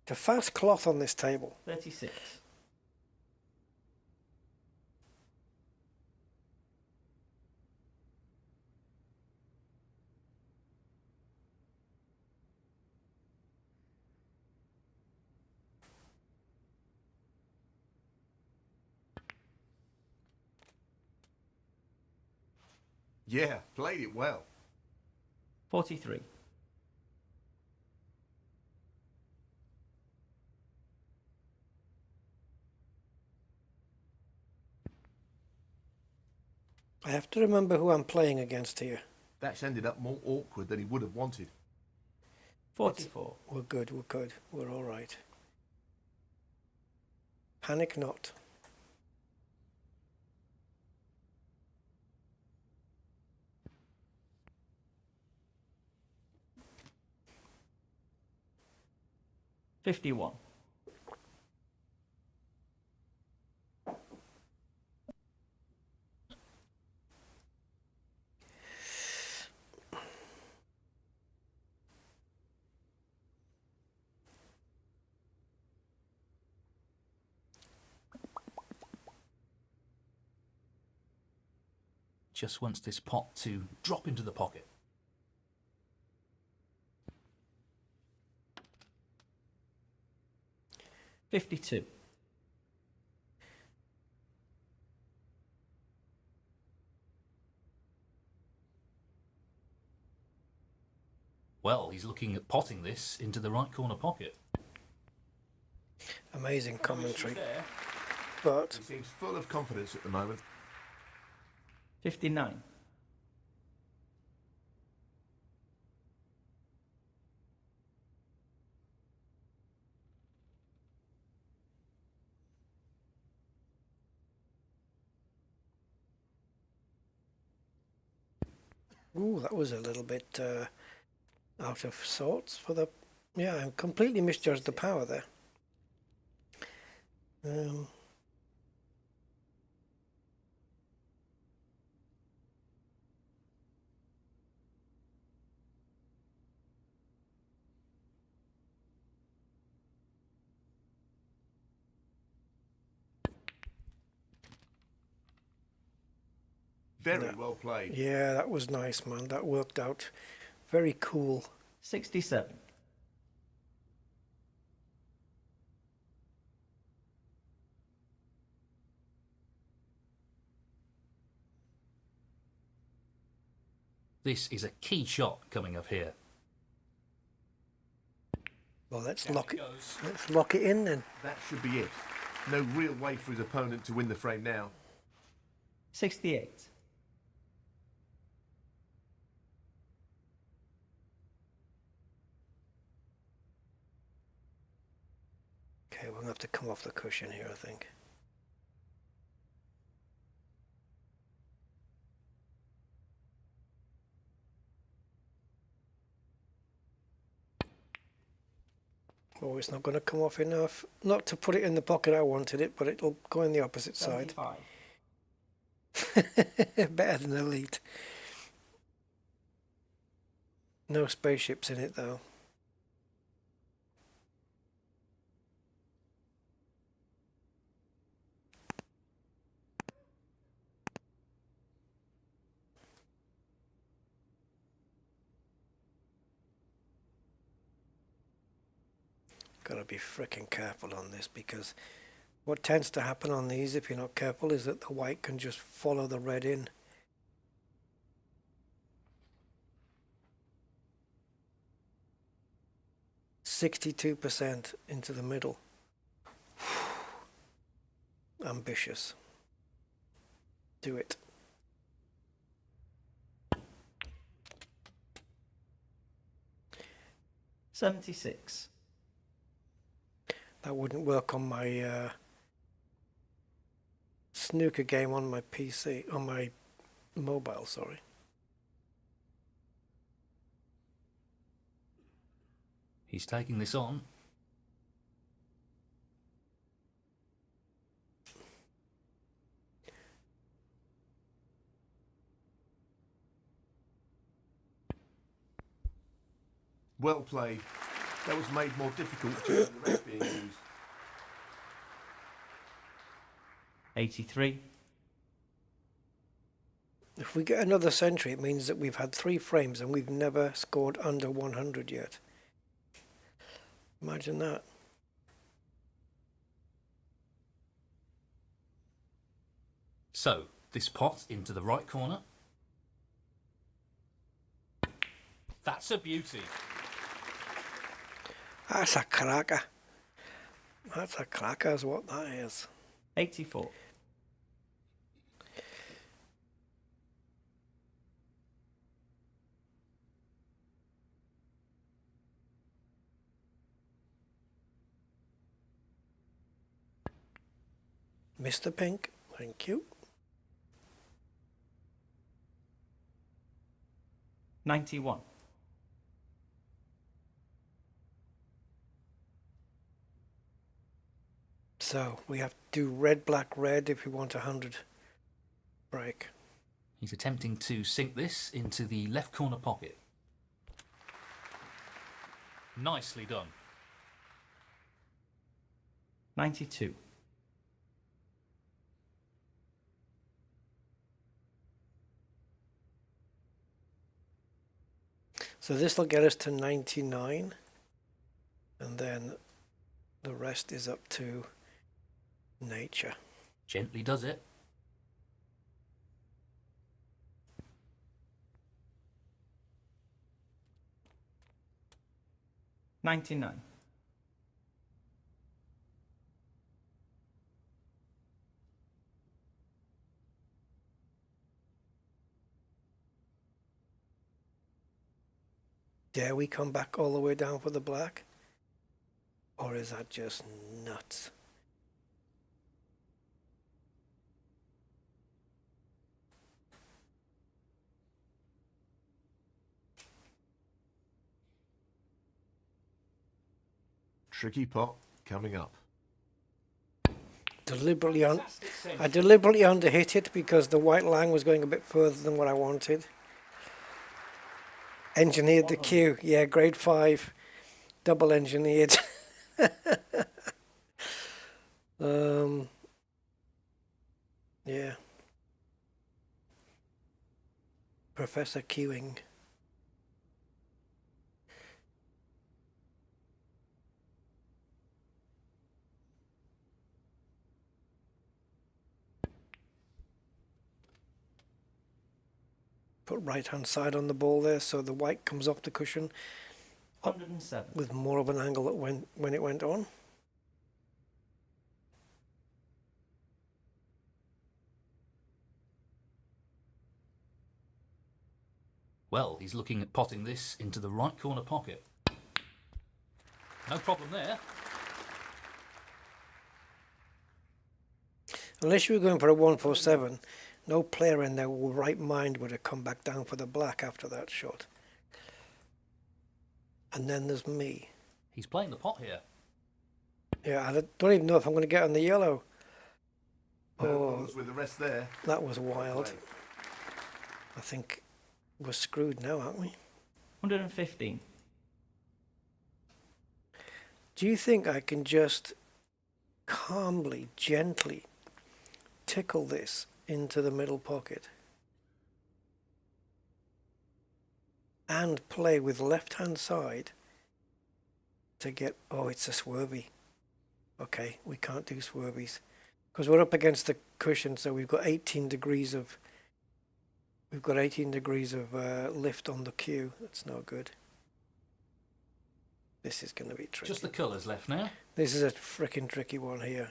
It's a fast cloth on this table. 36. Yeah, played it well. 43. I have to remember who I'm playing against here. That's ended up more awkward than he would have wanted. 44. We're good, we're good. We're all right. Panic not. $51. Just wants this pot to drop into the pocket. $52. Well, he's looking at potting this into the right corner pocket. Amazing commentary. There. But He seems full of confidence at the moment. 59. ooh, that was a little bit out of sorts for the... Yeah, I completely misjudged the power there. Very well played. Yeah, that was nice, man. That worked out. Very cool. 67. This is a key shot coming up here. Well, let's Down lock it it. goes. Let's lock it in then. That should be it. No real way for his opponent to win the frame now. 68. Okay, we're gonna have to come off the cushion here, I think. Oh, it's not going to come off enough. Not to put it in the pocket I wanted it, but it'll go in the opposite side. 75. Better than Elite. No spaceships in it, though. Gotta be frickin' careful on this, because what tends to happen on these, if you're not careful, is that the white can just follow the red in. %62% into the middle. Ambitious. Do it. $76. That wouldn't work on my snooker game on my PC, on my mobile, sorry. He's taking this on. Well played. That was made more difficult due to the red being used. 83. If we get another century, it means that we've had 3 frames and we've never scored under 100 yet. Imagine that. So, this pot into the right corner. That's a beauty. That's a cracker. That's a cracker is what that is. 84. Mr. Pink, thank you. 91. So we have to do red, black, red if we want 100 break. He's attempting to sink this into the left corner pocket. Nicely done. 92. So this will get us to 99, and then the rest is up to nature. Gently does it. $99. Dare we come back all the way down for the black? Or is that just nuts? Tricky pot coming up. I deliberately underhit it because the white line was going a bit further than what I wanted. Engineered the cue. Yeah, grade 5. Double engineered. Yeah. Professor Queuing. Put right hand side on the ball there so the white comes off the cushion 107. with more of an angle that when it went on. Well, he's looking at potting this into the right corner pocket. No problem there. Unless you were going for a 147, no player in their right mind would have come back down for the black after that shot. And then there's me. He's playing the pot here. Yeah, I don't even know if I'm going to get on the yellow. Oh, with the rest there. That was wild. I think we're screwed now, aren't we? 115. Do you think I can just calmly, gently tickle this into the middle pocket and play with left hand side to get... Oh, it's a swervy. Okay, we can't do swervies. Because we're up against the cushion, so we've got 18 degrees of... We've got 18 degrees of lift on the cue. That's no good. This is going to be tricky. Just the colours left now. This is a frickin' tricky one here.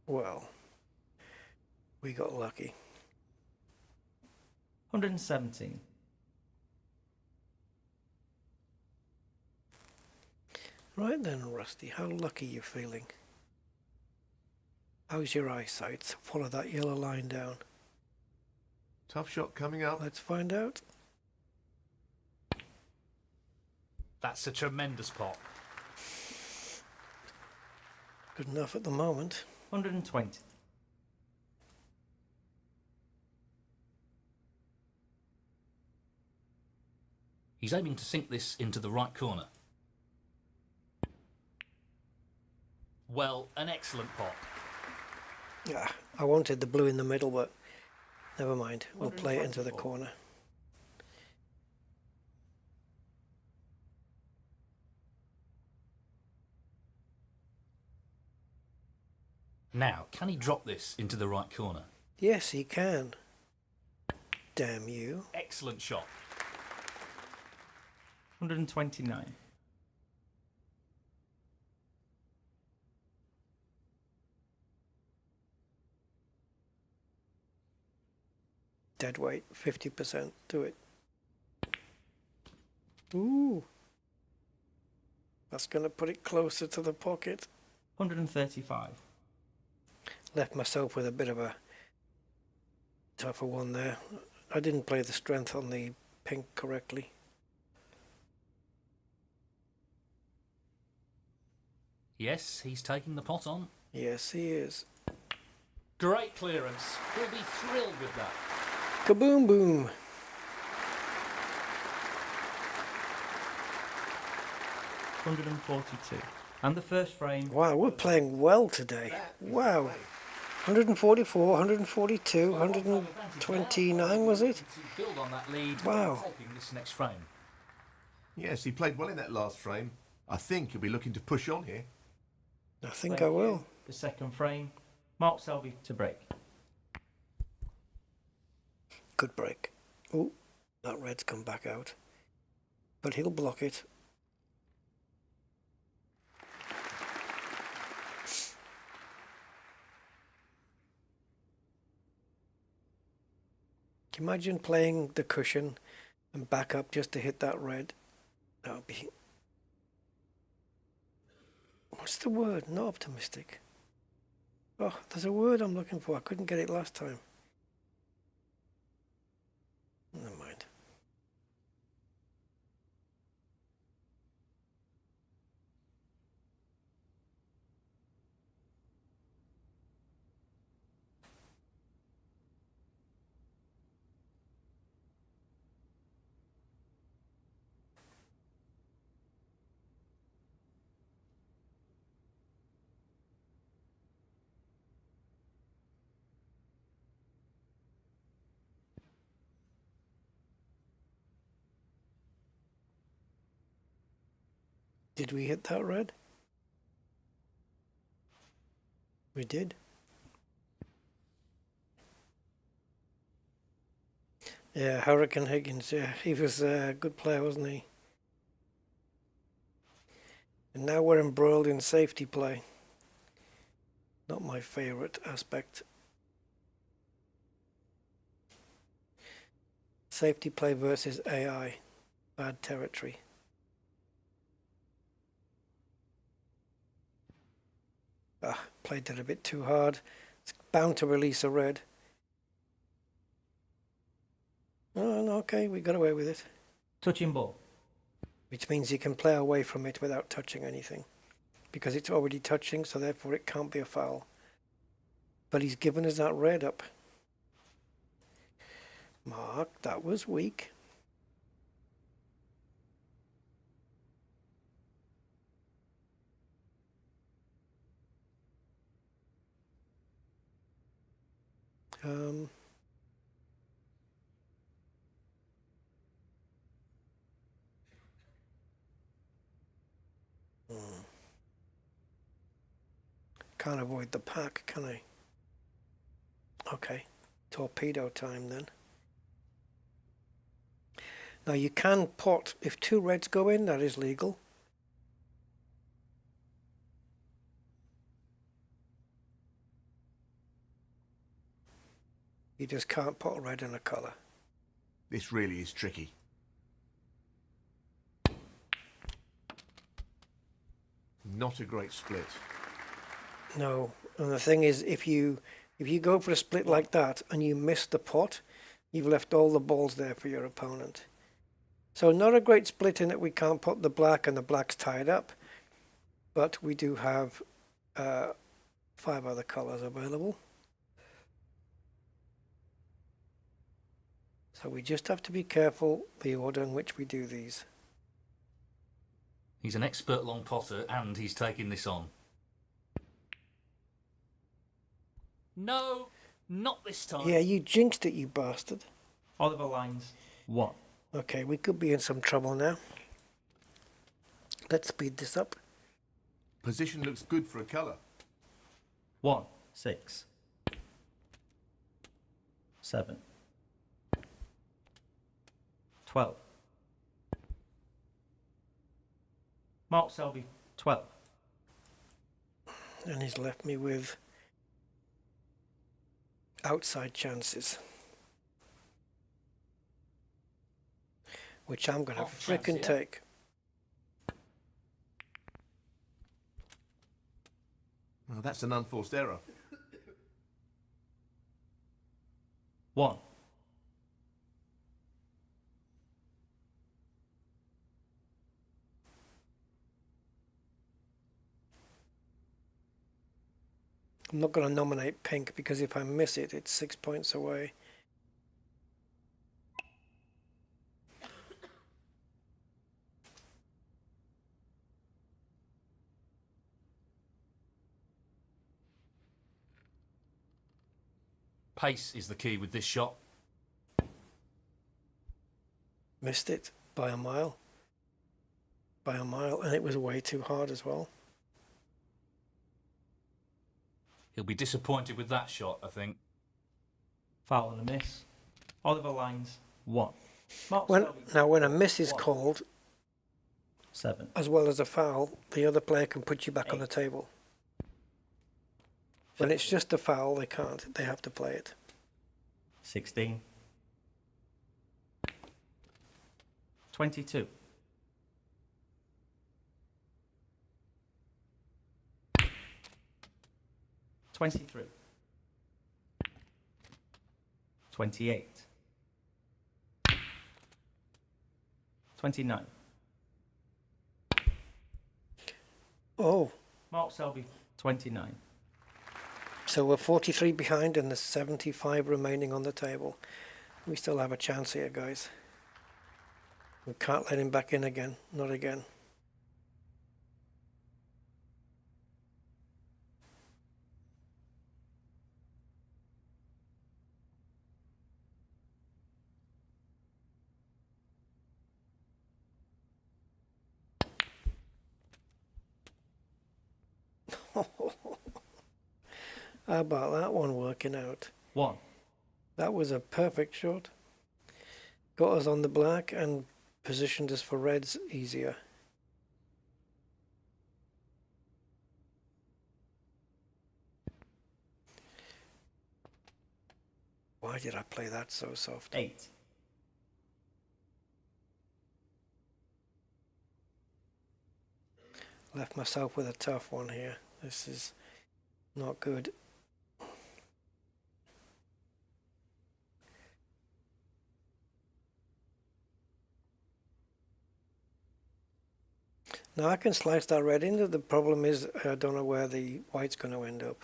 Well, we got lucky. 117. Right then, Rusty, how lucky you feeling? How's your eyesight? Follow that yellow line down. Tough shot coming up. Let's find out. That's a tremendous pot. Good enough at the moment. 120. He's aiming to sink this into the right corner. Well, an excellent pot. Yeah, I wanted the blue in the middle, but never mind. We'll play it into the corner. Now, can he drop this into the right corner? Yes, he can. Damn you. Excellent shot. 129. Dead weight, 50%. Do it. Ooh. That's going to put it closer to the pocket. 135. Left myself with a bit of a tougher one there. I didn't play the strength on the pink correctly. Yes, he's taking the pot on. Yes, he is. Great clearance. He'll be thrilled with that. Kaboom boom. 142. And the first frame. Wow, we're playing well today. Wow. 144, 142, 129 was it? To build on that lead. Wow. Taking this next frame. Yes, he played well in that last frame. I think he'll be looking to push on here. I think I will. The second frame. Mark Selby to break. Good break. Oh, that red's come back out. But he'll block it. Can you imagine playing the cushion and back up just to hit that red? That would be... What's the word? Not optimistic. Oh, there's a word I'm looking for. I couldn't get it last time. Never mind. Did we hit that red? We did. Yeah, Hurricane Higgins, yeah, he was a good player, wasn't he? And now we're embroiled in safety play. Not my favourite aspect. Safety play versus AI. Bad territory. Played it a bit too hard. It's bound to release a red. Oh, no, okay, we got away with it. Touching ball. Which means you can play away from it without touching anything. Because it's already touching, so therefore it can't be a foul. But he's given us that red up. Mark, that was weak. Can't avoid the pack, can I? Okay, torpedo time then. Now you can pot, if 2 reds go in, that is legal. You just can't pot a red in a colour. This really is tricky. Not a great split. No, and the thing is, if you go for a split like that and you miss the pot, you've left all the balls there for your opponent. So not a great split in that we can't put the black and the black's tied up, but we do have 5 other colours available. So we just have to be careful the order in which we do these. He's an expert long potter and he's taking this on. No, not this time. Yeah, you jinxed it, you bastard. Oliver lines 1. Okay, we could be in some trouble now. Let's speed this up. Position looks good for a colour. 1, 6, 7, 12. Mark Selby 12. And he's left me with outside chances, which I'm going to Half a chance frickin' here. take. Well, that's an unforced error. 1. I'm not going to nominate pink because if I miss it, it's 6 points away. Pace is the key with this shot. Missed it by a mile. By a mile, and it was way too hard as well. He'll be disappointed with that shot, I think. Foul and a miss. Oliver lines 1. Mark When, Selby now, when a miss is 1. called, 7. as well as a foul, the other player can put you back on the 8. table. When it's just a foul, they can't. They have to play it. 16. 22. 23. 28. 29. Oh, Mark Selby 29. so we're 43 behind and there's 75 remaining on the table. We still have a chance here, guys. We can't let him back in again. Not again. How about that one working out? 1. That was a perfect shot. Got us on the black and positioned us for reds easier. Why did I play that so soft? 8. Left myself with a tough one here. This is not good. Now I can slice that red into. The problem is I don't know where the white's going to end up.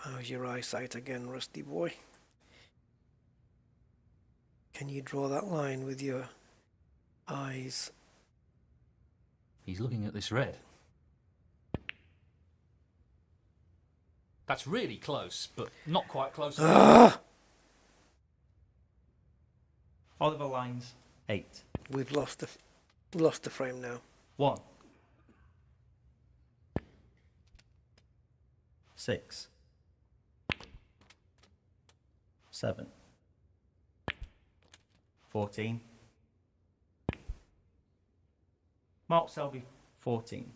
How's your eyesight again, Rusty boy? Can you draw that line with your eyes? He's looking at this red. That's really close, but not quite close enough. Oliver lines 8. We've lost the frame now. 1. 6. 7. 14. Mark Selby 14.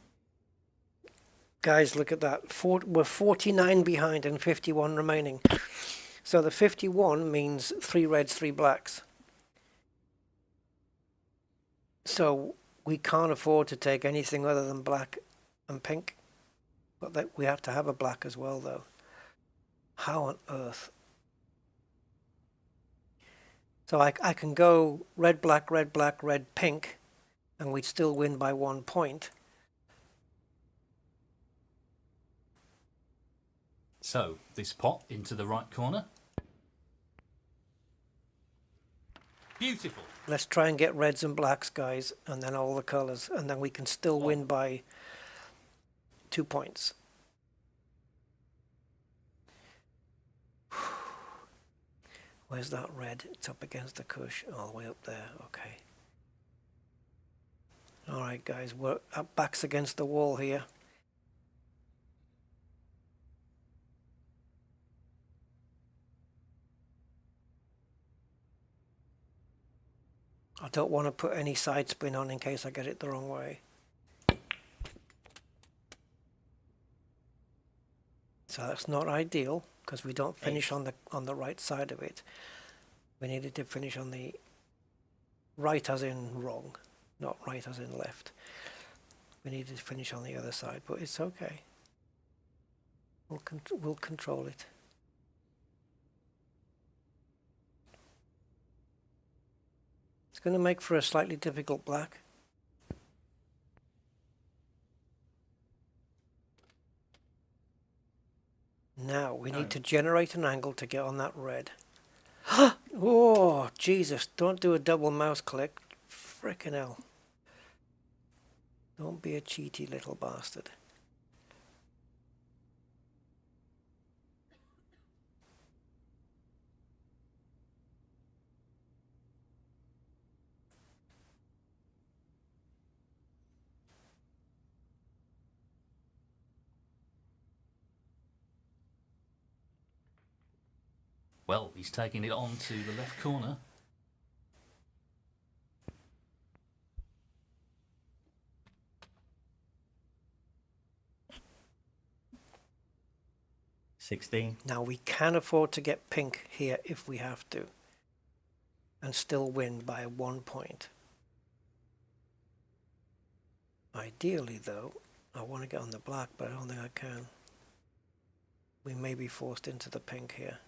Guys, look at that. We're 49 behind and 51 remaining. So the 51 means 3 reds, 3 blacks. So we can't afford to take anything other than black and pink. But we have to have a black as well, though. How on earth? So I can go red, black, red, pink, and we'd still win by 1 point. So, this pot into the right corner. Beautiful. Let's try and get reds and blacks, guys, and then all the colours, and then we can still win by 2 points. Where's that red? It's up against the cush, all the way up there. Okay. All right, guys, we're up backs against the wall here. I don't want to put any side spin on in case I get it the wrong way. So that's not ideal because we don't finish on the right side of it. We needed to finish on the right as in wrong, not right as in left. We needed to finish on the other side, but it's okay. We'll control it. It's going to make for a slightly difficult black. Now we need to generate an angle to get on that red. Oh, Jesus, don't do a double mouse click. Frickin' hell. Don't be a cheaty little bastard. Well, he's taking it on to the left corner. Now we can afford to get pink here if we have to, and still win by 1 point. Ideally, though, I want to get on the black, but I don't think I can. We may be forced into the pink here.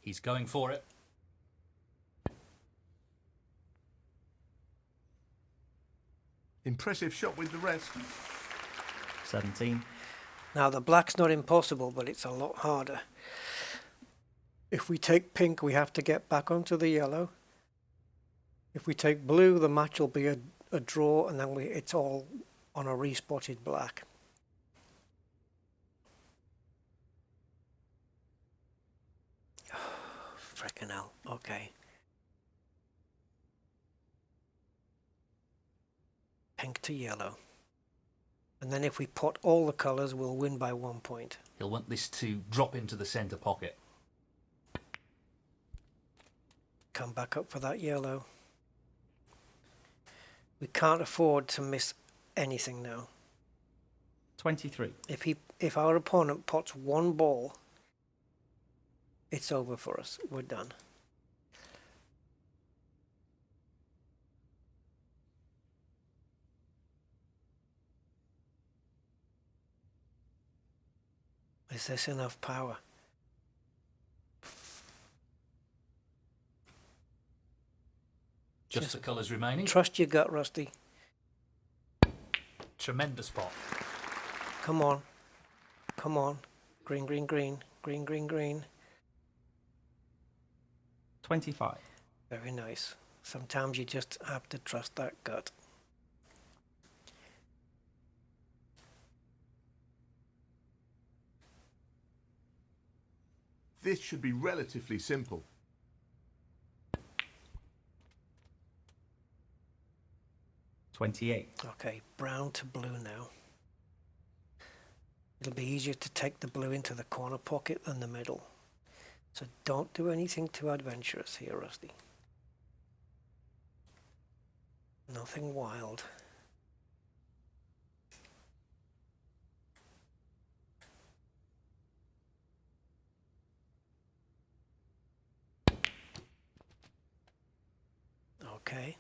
He's going for it. Impressive shot with the rest. 17. Now the black's not impossible, but it's a lot harder. If we take pink, we have to get back onto the yellow. If we take blue, the match will be a draw, and then it's all on a respotted black. Frickin' hell. Okay. Pink to yellow. And then if we pot all the colours, we'll win by 1 point. He'll want this to drop into the centre pocket. Come back up for that yellow. We can't afford to miss anything now. 23. If our opponent pots one ball, it's over for us. We're done. Is this enough power? Just the colours remaining. Trust your gut, Rusty. Tremendous pot. Come on. Come on. Green, green, green. Green, green, green. 25. Very nice. Sometimes you just have to trust that gut. This should be relatively simple. $28. Okay, brown to blue now. It'll be easier to take the blue into the corner pocket than the middle. So don't do anything too adventurous here, Rusty. Nothing wild. Okay.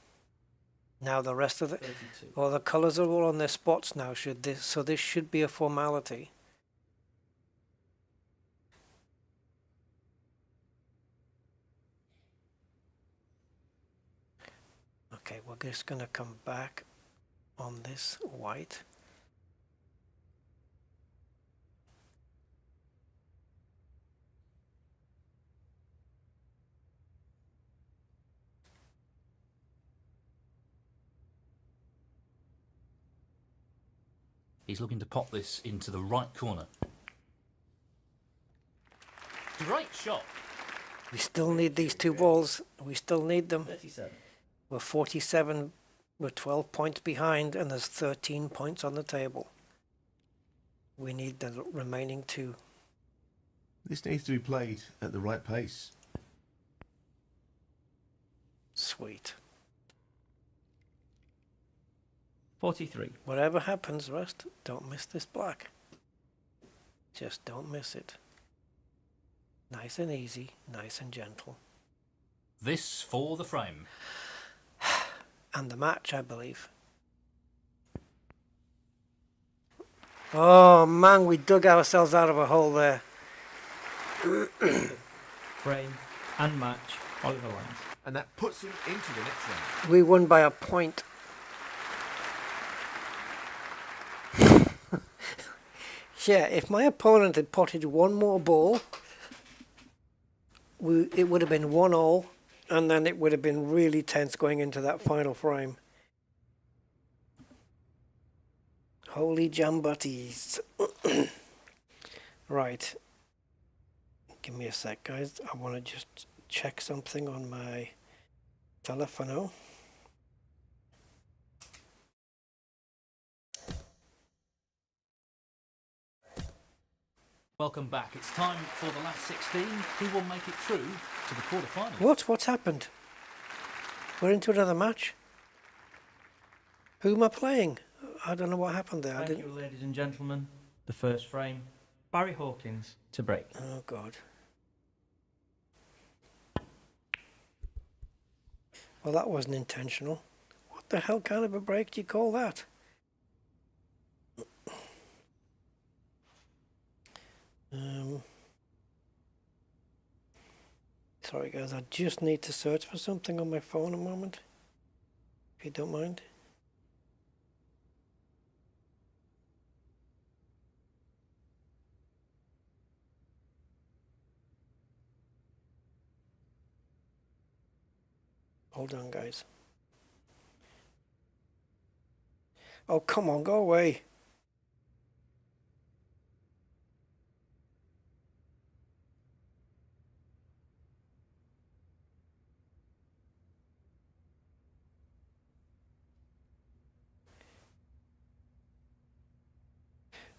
Now the rest of the 32. well, the colours are all on their spots now. So this should be a formality. Okay, we're just going to come back on this white. He's looking to pop this into the right corner. Great shot. We still need these two balls. We still need them. 37. We're 47. We're 12 points behind, and there's 13 points on the table. We need the remaining two. This needs to be played at the right pace. Sweet. 43. Whatever happens, Rust, don't miss this black. Just don't miss it. Nice and easy, nice and gentle. This for the frame. And the match, I believe. Oh man, we dug ourselves out of a hole there. Frame and match Oliver lines. And that puts him into the next round. We won by a point. Yeah, if my opponent had potted one more ball, it would have been 1-1, and then it would have been really tense going into that final frame. Holy jambutties. Right. Give me a sec, guys. I want to just check something on my telephone. Welcome back. It's time for the last 16. Who will make it through to the quarterfinals? What? What's happened? We're into another match? Who am I playing? I don't know what happened there. Thank you, ladies and gentlemen. The first frame. Barry Hawkins to break. Oh, God. Well, that wasn't intentional. What the hell kind of a break do you call that? Sorry, guys. I just need to search for something on my phone a moment. If you don't mind. Hold on, guys. Oh, come on, go away.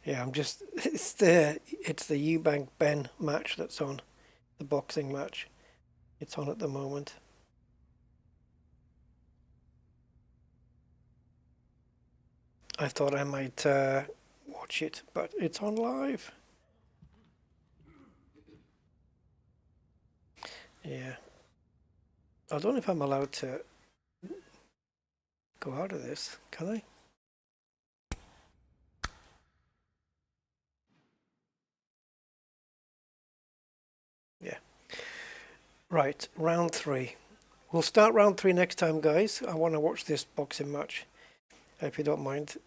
Yeah, it's the Eubank Ben match that's on, the boxing match. It's on at the moment. I thought I might watch it, but it's on live. Yeah. I don't know if I'm allowed to go out of this, can I? Yeah. Right, round 3. We'll start round 3 next time, guys. I want to watch this boxing match, if you don't mind.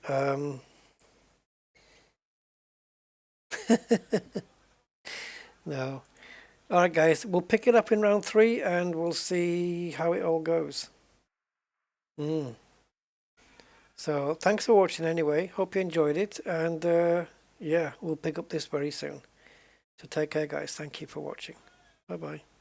No. Alright, guys, we'll pick it up in round 3 and we'll see how it all goes. So, thanks for watching anyway. Hope you enjoyed it. And yeah, we'll pick up this very soon. So take care, guys. Thank you for watching. Bye bye.